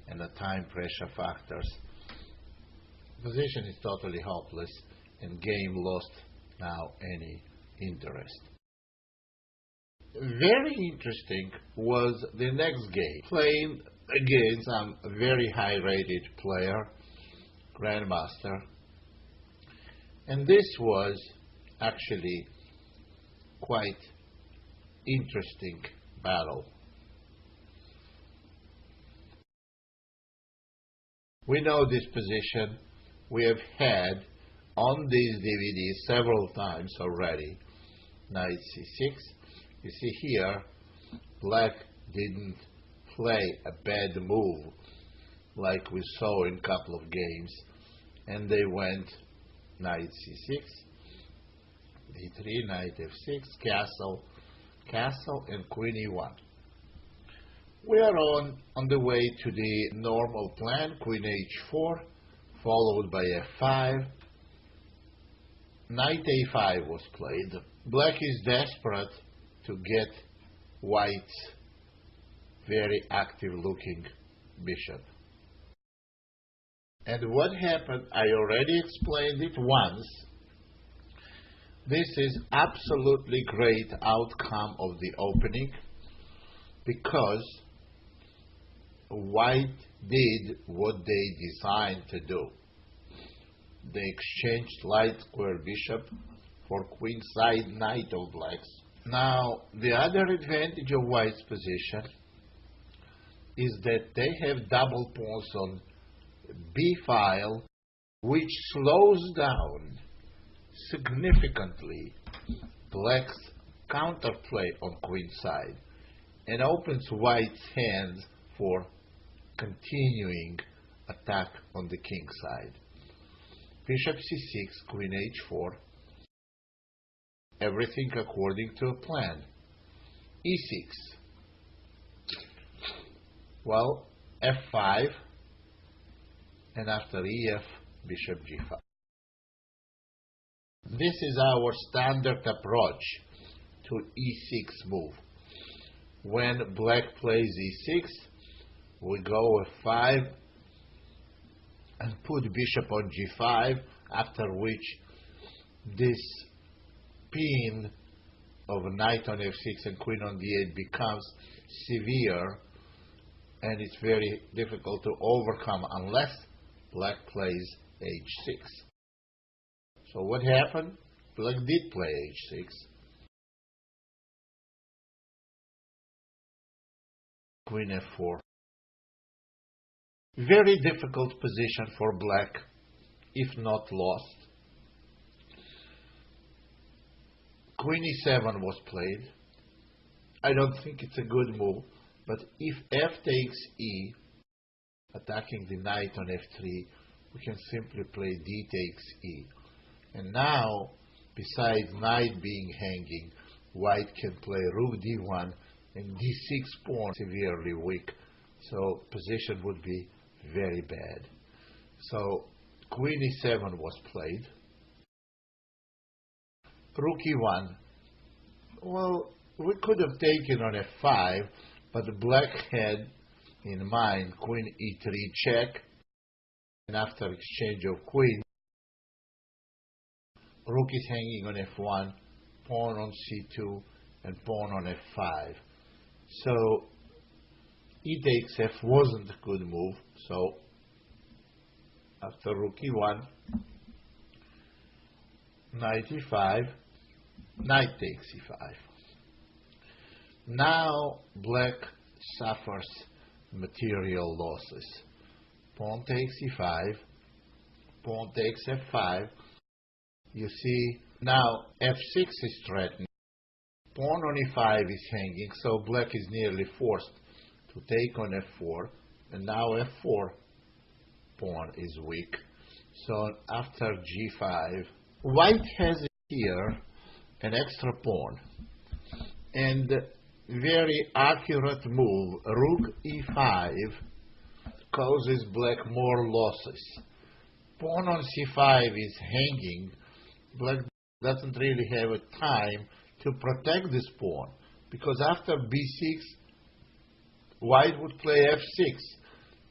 and the time pressure factors. The position is totally hopeless, and game lost now any interest. Very interesting was the next game, playing against some very high-rated player, grandmaster, and this was actually quite interesting battle. We know this position. We have had on these DVDs several times already. Knight c6. You see here, black didn't play a bad move like we saw in a couple of games, and they went knight c6, d3, knight f6, castle, castle, and queen e1. We are on the way to the normal plan, queen h4, followed by f5. Knight a5 was played. Black is desperate to get white's very active looking bishop. And what happened, I already explained it once. This is absolutely great outcome of the opening because white did what they designed to do. They exchanged light square bishop for queenside knight of blacks. Now, the other advantage of white's position is that they have double pawns on b file, which slows down significantly black's counterplay on queenside and opens white's hands for continuing attack on the king side. Bishop c6, queen h4, everything according to a plan. e6, well, f5, and after ef, bishop g5. This is our standard approach to e6 move. When black plays e6, we go f5 and put bishop on g5, after which this pin of knight on f6 and queen on d8 becomes severe, and it's very difficult to overcome unless black plays h6. So what happened? Black did play h6. Queen f4. Very difficult position for black, if not lost. Queen e7 was played. I don't think it's a good move, but if f takes e, attacking the knight on f3, we can simply play d takes e. And now, besides knight being hanging, white can play rook d1 and d6 pawn severely weak. So position would be very bad. So queen e7 was played. Rook e1. Well, we could have taken on f5, but the black had in mind queen e3 check, and after exchange of queen, rook is hanging on f1, pawn on c2, and pawn on f5. So e takes f wasn't a good move, so after rook e1, knight e5, knight takes e5. Now black suffers material losses. Pawn takes e5, pawn takes f5. You see, now f6 is threatened. Pawn on e5 is hanging, so black is nearly forced to take on f4, and now f4 pawn is weak. So after g5, white has here an extra pawn, and very accurate move, rook e5, causes black more losses. Pawn on c5 is hanging. Black doesn't really have a time to protect this pawn, because after b6, white would play f6,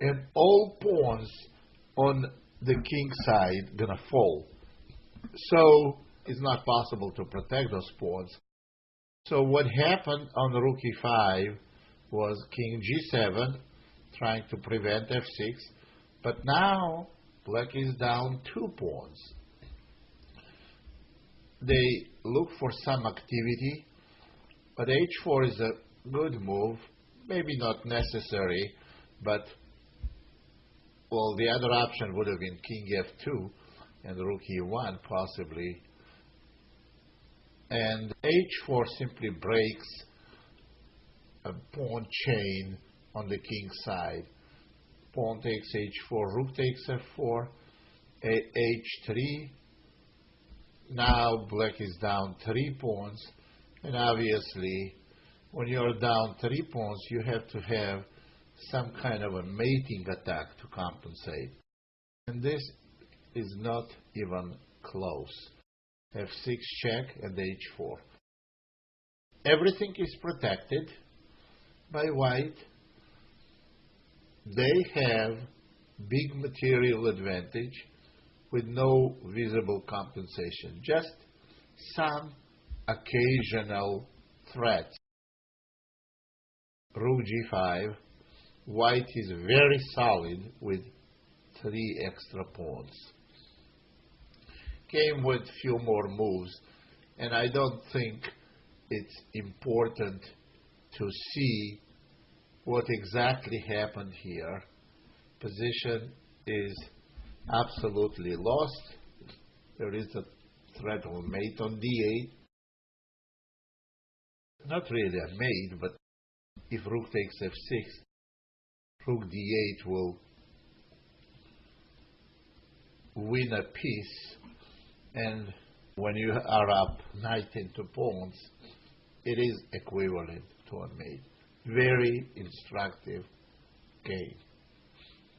and all pawns on the king side gonna fall. So it's not possible to protect those pawns. So what happened on rook e5 was king g7, trying to prevent f6, but now black is down 2 pawns. They look for some activity, but h4 is a good move, maybe not necessary, but well, the other option would have been king f2 and rook e1 possibly. And h4 simply breaks a pawn chain on the king side. Pawn takes h4, rook takes f4, h3. Now black is down 3 pawns, and obviously when you're down 3 pawns, you have to have some kind of a mating attack to compensate. And this is not even close. f6 check and h4. Everything is protected by white. They have big material advantage with no visible compensation, just some occasional threats. Rook g5, white is very solid with 3 extra pawns. Came with few more moves, and I don't think it's important to see what exactly happened here. Position is absolutely lost. There is a threat of a mate on d8. Not really a mate, but if rook takes f6, rook d8 will win a piece, and when you are up knight into pawns, it is equivalent to a mate. Very instructive game.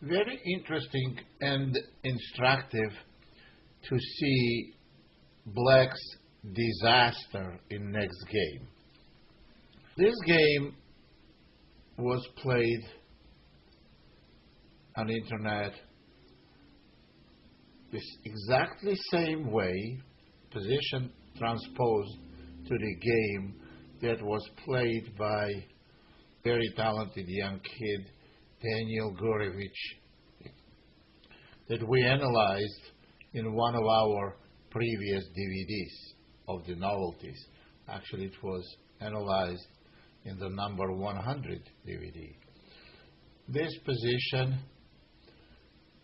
Very interesting and instructive to see Black's disaster in next game. This game was played on internet this exactly same way, position transposed to the game that was played by very talented young kid Daniel Gurevich, that we analyzed in one of our previous DVDs of the novelties. Actually, it was analyzed in the number 100 DVD. This position,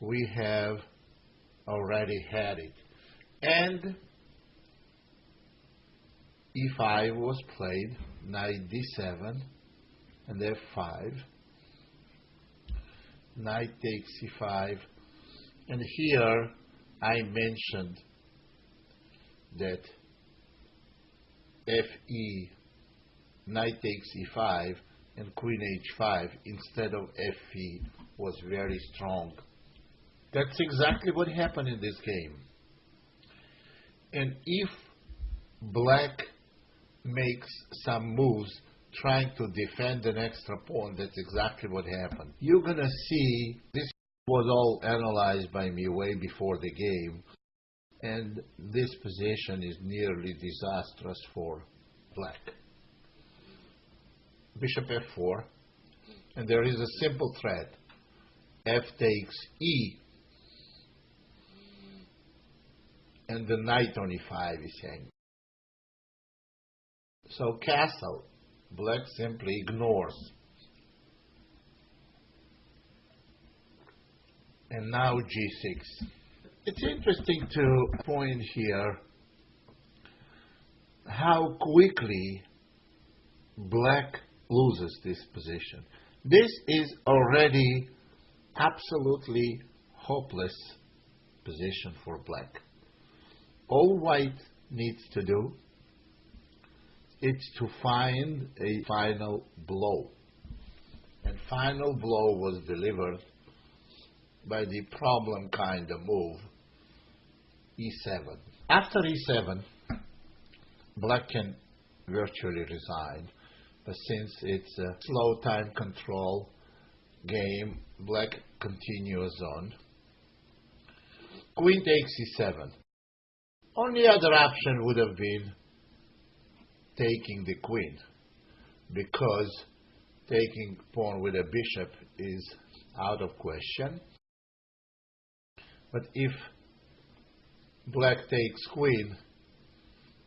we have already had it. And e5 was played, knight d7 and f5. Knight takes c5, and here I mentioned that fe, knight takes e5, and queen h5 instead of fe was very strong. That's exactly what happened in this game. And if Black makes some moves trying to defend an extra pawn, that's exactly what happened. You're going to see this was all analyzed by me way before the game, and this position is nearly disastrous for Black. Bishop f4, and there is a simple threat. F takes e, and the knight on e5 is hanging. So castle, Black simply ignores. And now g6. It's interesting to point here how quickly Black loses this position. This is already absolutely hopeless position for Black. All White needs to do is to find a final blow. And final blow was delivered by the problem kind of move, e7. After e7, Black can virtually resign, but since it's a slow time control game, Black continues on. Queen takes e7. Only other option would have been taking the queen, because taking pawn with a bishop is out of question. But if Black takes queen,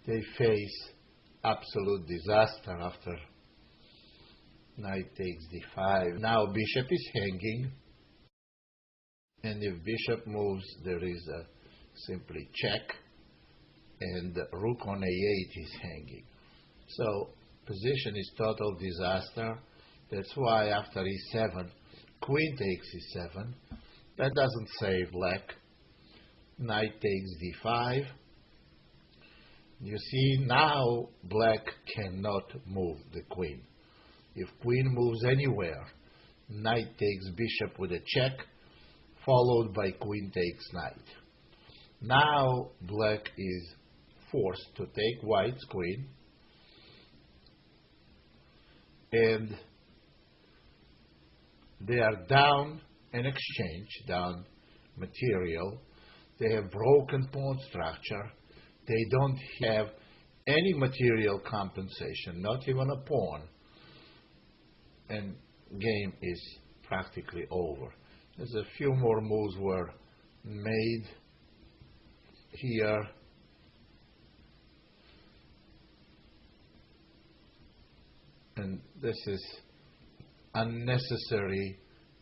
they face absolute disaster after knight takes d5. Now bishop is hanging, and if bishop moves, there is a simply check, and rook on a8 is hanging. So position is total disaster. That's why after e7, queen takes e7. That doesn't save Black. Knight takes d5. You see, now Black cannot move the queen. If queen moves anywhere, knight takes bishop with a check, followed by queen takes knight. Now Black is forced to take White's queen, and they are down an exchange done material. They have broken pawn structure. They don't have any material compensation, not even a pawn. And game is practically over. There's a few more moves were made here. And this is unnecessary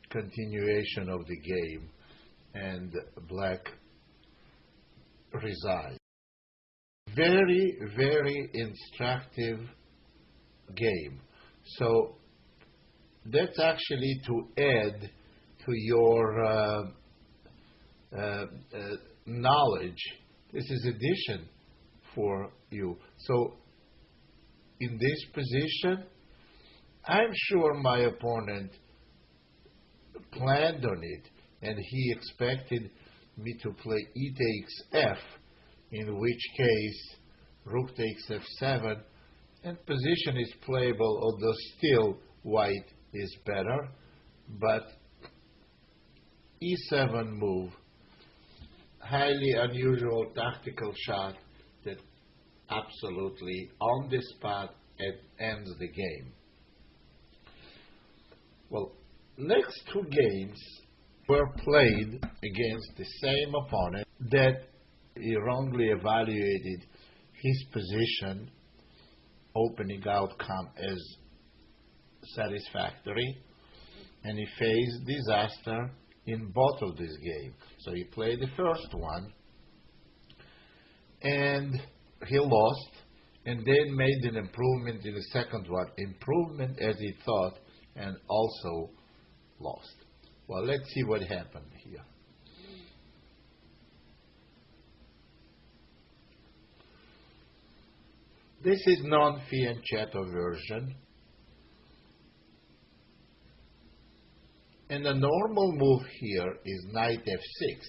continuation of the game, and black resides. Very, very instructive game. So that's actually to add to your knowledge. This is addition for you. So in this position, I'm sure my opponent planned on it, and he expected me to play e takes f, in which case rook takes f7, and position is playable, although still white is better. But e7 move, highly unusual tactical shot that absolutely on the spot it ends the game. Well, next two games were played against the same opponent that he wrongly evaluated his position, opening outcome as satisfactory, and he faced disaster in both of these games. So he played the first one, and he lost, and then made an improvement in the second one. Improvement as he thought, and also lost. Well, let's see what happened here. This is non-fianchetto version. And the normal move here is knight f6,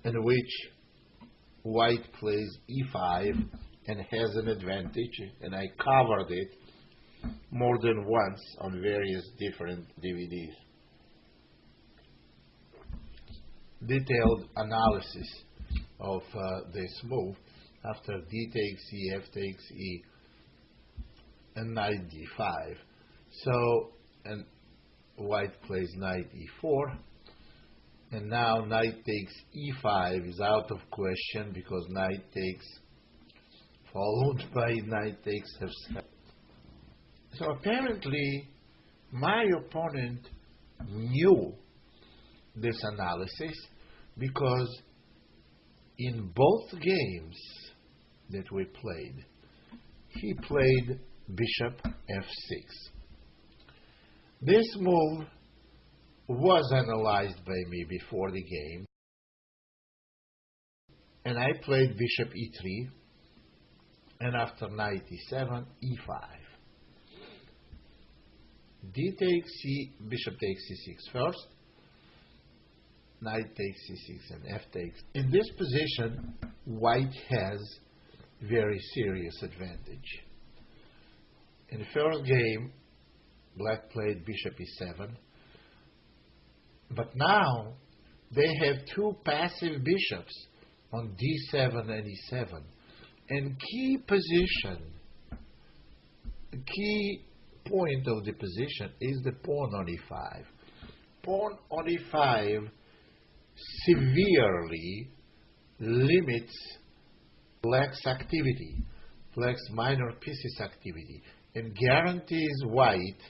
in which white plays e5 and has an advantage, and I covered it more than once on various different DVDs. Detailed analysis of this move after d takes e, f takes e, and knight d5. So, and white plays knight e4, and now knight takes e5 is out of question because knight takes, followed by knight takes f7. So apparently my opponent knew this analysis, because in both games that we played, he played bishop f6. This move was analyzed by me before the game, and I played bishop e3, and after knight e7, e5. D takes c, bishop takes c6 first, knight takes c6, and f takes. In this position, white has very serious advantage. In the first game, black played bishop e7, but now they have two passive bishops on d7 and e7, and key point of the position is the pawn on e5. Pawn on e5 severely limits black's activity, black's minor pieces activity, and guarantees white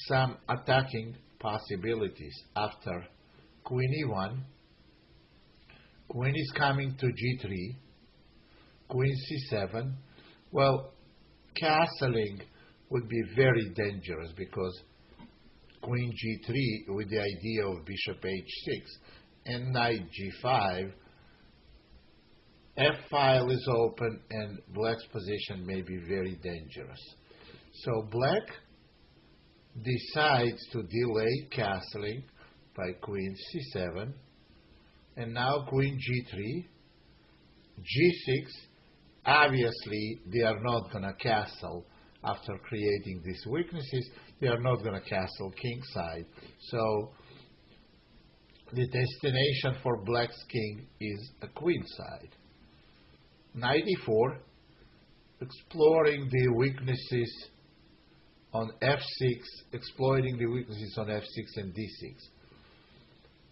some attacking possibilities. After queen e1, queen is coming to g3, queen c7. Well, castling would be very dangerous, because queen g3 with the idea of bishop h6 and knight g5, f-file is open and black's position may be very dangerous. So black decides to delay castling by queen c7, and now queen g3, g6. Obviously they are not going to castle after creating these weaknesses, they are not going to castle kingside. So the destination for black's king is a queenside. Knight e4, exploring the weaknesses on f6, exploiting the weaknesses on f6 and d6.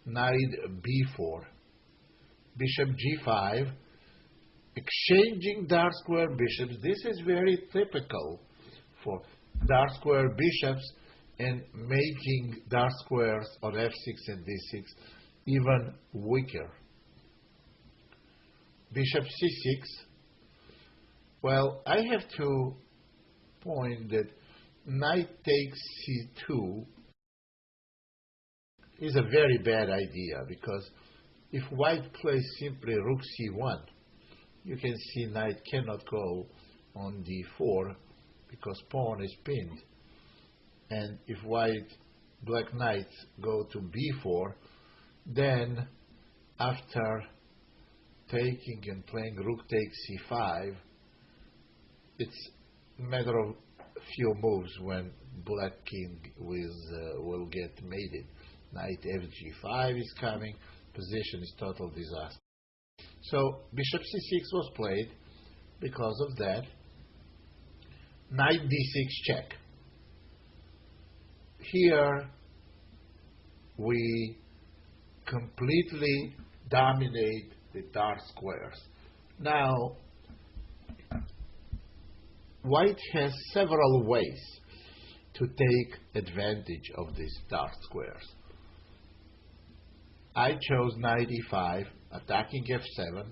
Knight b4, bishop g5, exchanging dark square bishops. This is very typical for dark square bishops and making dark squares on f6 and d6 even weaker. Bishop c6. Well, I have to point that knight takes c2 is a very bad idea, because if white plays simply rook c1, you can see knight cannot go on d4 because pawn is pinned. And if black knights go to b4, then after taking and playing rook takes c5, it's a matter of few moves when black king will get mated. Knight fg5 is coming, position is total disaster. So bishop c6 was played because of that. Knight d6 check. Here we completely dominate the dark squares. Now, white has several ways to take advantage of these dark squares. I chose knight e5, attacking f7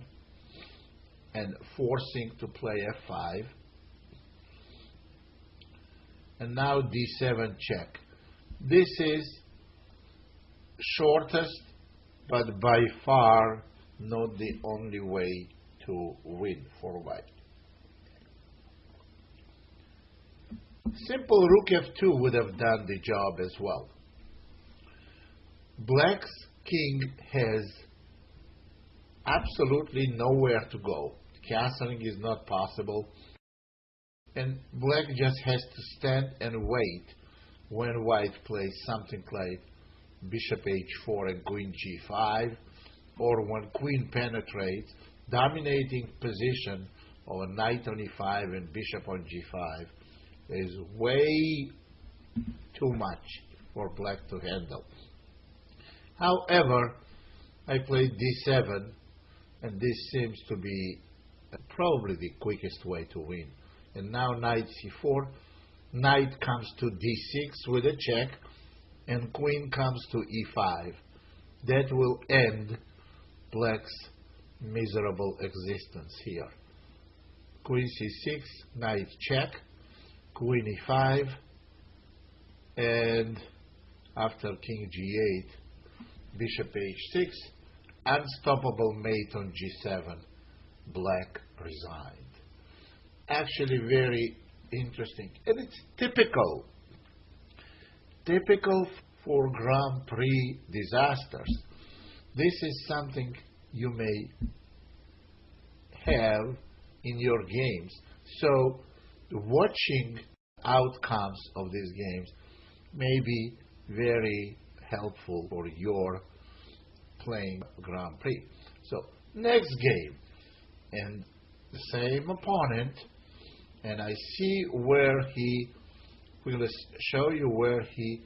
and forcing to play f5. And now d7 check. This is shortest, but by far not the only way to win for white. Simple rook f2 would have done the job as well. Black's king has absolutely nowhere to go. Castling is not possible. And black just has to stand and wait when white plays something like bishop h4 and queen g5, or when queen penetrates, dominating position of a knight on e5 and bishop on g5 is way too much for black to handle. However, I played d7, and this seems to be probably the quickest way to win. And now knight c4, knight comes to d6 with a check, and queen comes to e5. That will end black's miserable existence here. Queen c6, knight check, queen e5, and after king g8, bishop h6, unstoppable mate on g7, black resigned. Actually very interesting, and it's typical for Grand Prix disasters. This is something you may have in your games. So watching outcomes of these games may be very helpful for your playing Grand Prix. So next game, and the same opponent, and I see where we're going to show you where he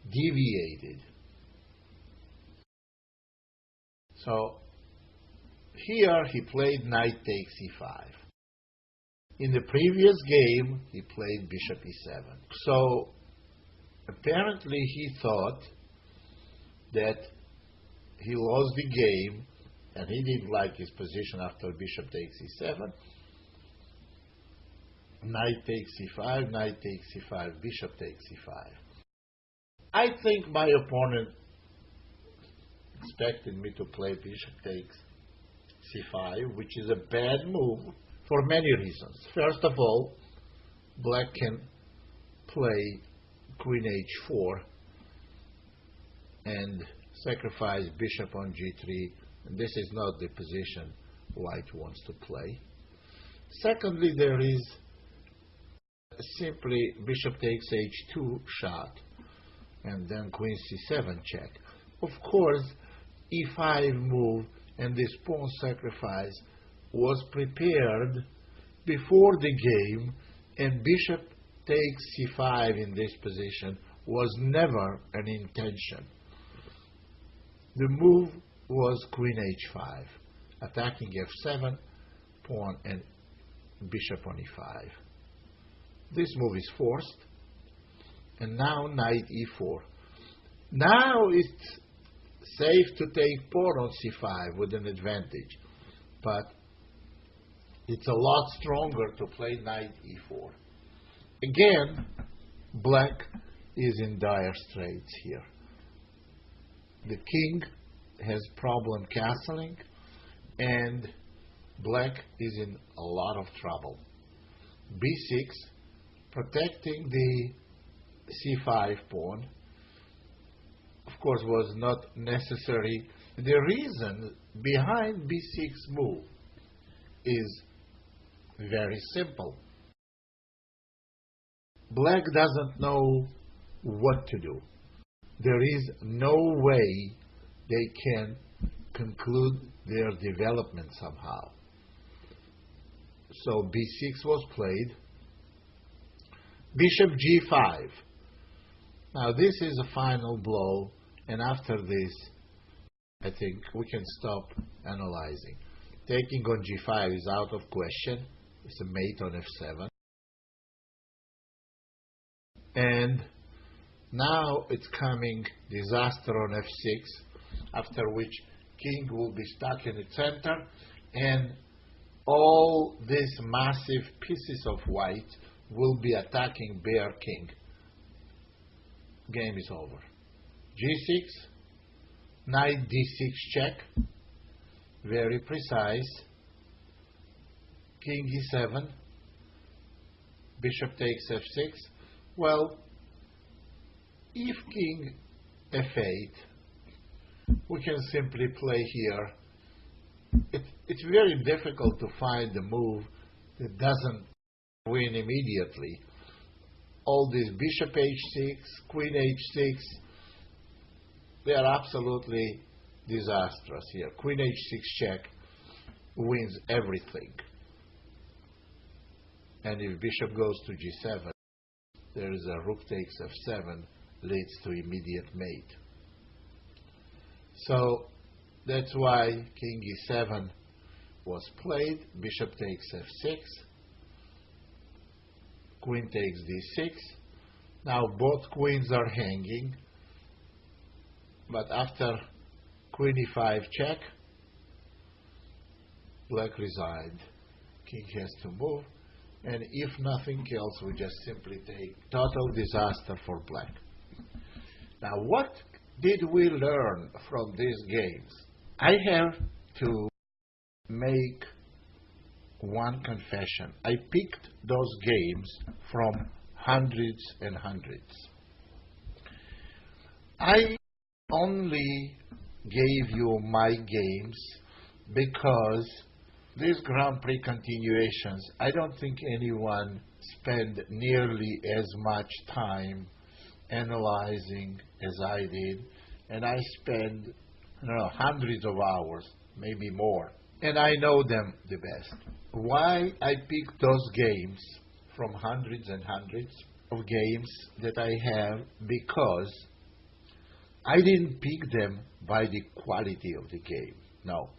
deviated. So here he played knight takes e5. In the previous game, he played bishop e7. So apparently he thought that he lost the game, and he didn't like his position after bishop takes e7. Knight takes e5, knight takes e5, bishop takes e5. I think my opponent expected me to play bishop takes c5, which is a bad move for many reasons. First of all, black can play queen h4 and sacrifice bishop on g3, and this is not the position white wants to play. Secondly, there is simply bishop takes h2 shot, and then queen c7 check. Of course, e5 move and this pawn sacrifice was prepared before the game, and bishop takes c5 in this position was never an intention. The move was queen h5, attacking f7, pawn and bishop on e5. This move is forced, and now knight e4. Now it's safe to take pawn on c5 with an advantage, but it's a lot stronger to play knight e4. Again, black is in dire straits here. The king has problem castling, and black is in a lot of trouble. b6, protecting the c5 pawn, of course, was not necessary. The reason behind b6 move is very simple. Black doesn't know what to do. There is no way they can conclude their development somehow. So b6 was played. Bishop g5. Now this is a final blow, and after this, I think we can stop analyzing. Taking on g5 is out of question. It's a mate on f7. And now it's coming disaster on f6, after which king will be stuck in the center, and all these massive pieces of white will be attacking bare king. Game is over. g6, knight d6 check, very precise. King e7, bishop takes f6. Well, if king f8, we can simply play here. It's very difficult to find a move that doesn't win immediately. All these bishop h6, queen h6, they are absolutely disastrous here. Queen h6 check wins everything. And if bishop goes to g7, there is a rook takes f7, leads to immediate mate. So that's why king e7 was played. Bishop takes f6, queen takes d6. Now both queens are hanging, but after queen e5 check, black resigned. King has to move, and if nothing else, we just simply take total disaster for black. Now, what did we learn from these games? I have to make one confession. I picked those games from hundreds and hundreds. I only gave you my games because these Grand Prix continuations, I don't think anyone spent nearly as much time analyzing as I did, and I spent hundreds of hours, maybe more, and I know them the best. Why I picked those games from hundreds and hundreds of games that I have? Because I didn't pick them by the quality of the game. No.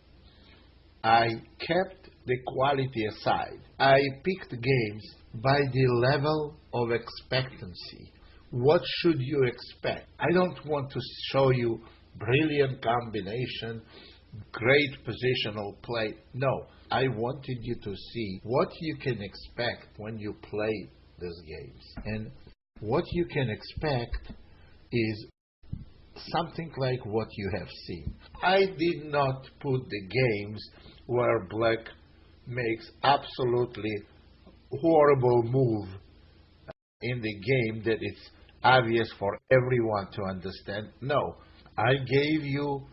I kept the quality aside. I picked games by the level of expectancy. What should you expect? I don't want to show you brilliant combination, great positional play. No, I wanted you to see what you can expect when you play these games. And what you can expect is something like what you have seen. I did not put the games where black makes absolutely horrible move in the game that it's obvious for everyone to understand. No, I gave you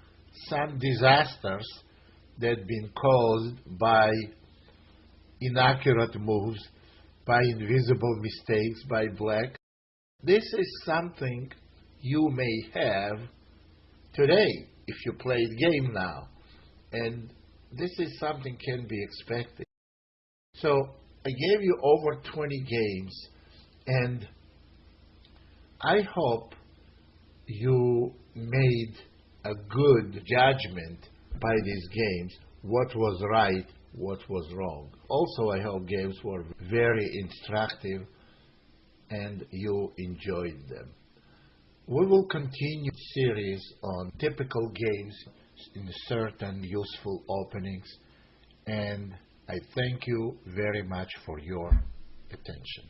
some disasters that have been caused by inaccurate moves by invisible mistakes by black. This is something you may have today if you play the game now. And this is something can be expected. So I gave you over 20 games, and I hope you made a good judgment by these games, what was right, what was wrong. Also, I hope games were very instructive and you enjoyed them. We will continue series on typical games in certain useful openings, and I thank you very much for your attention.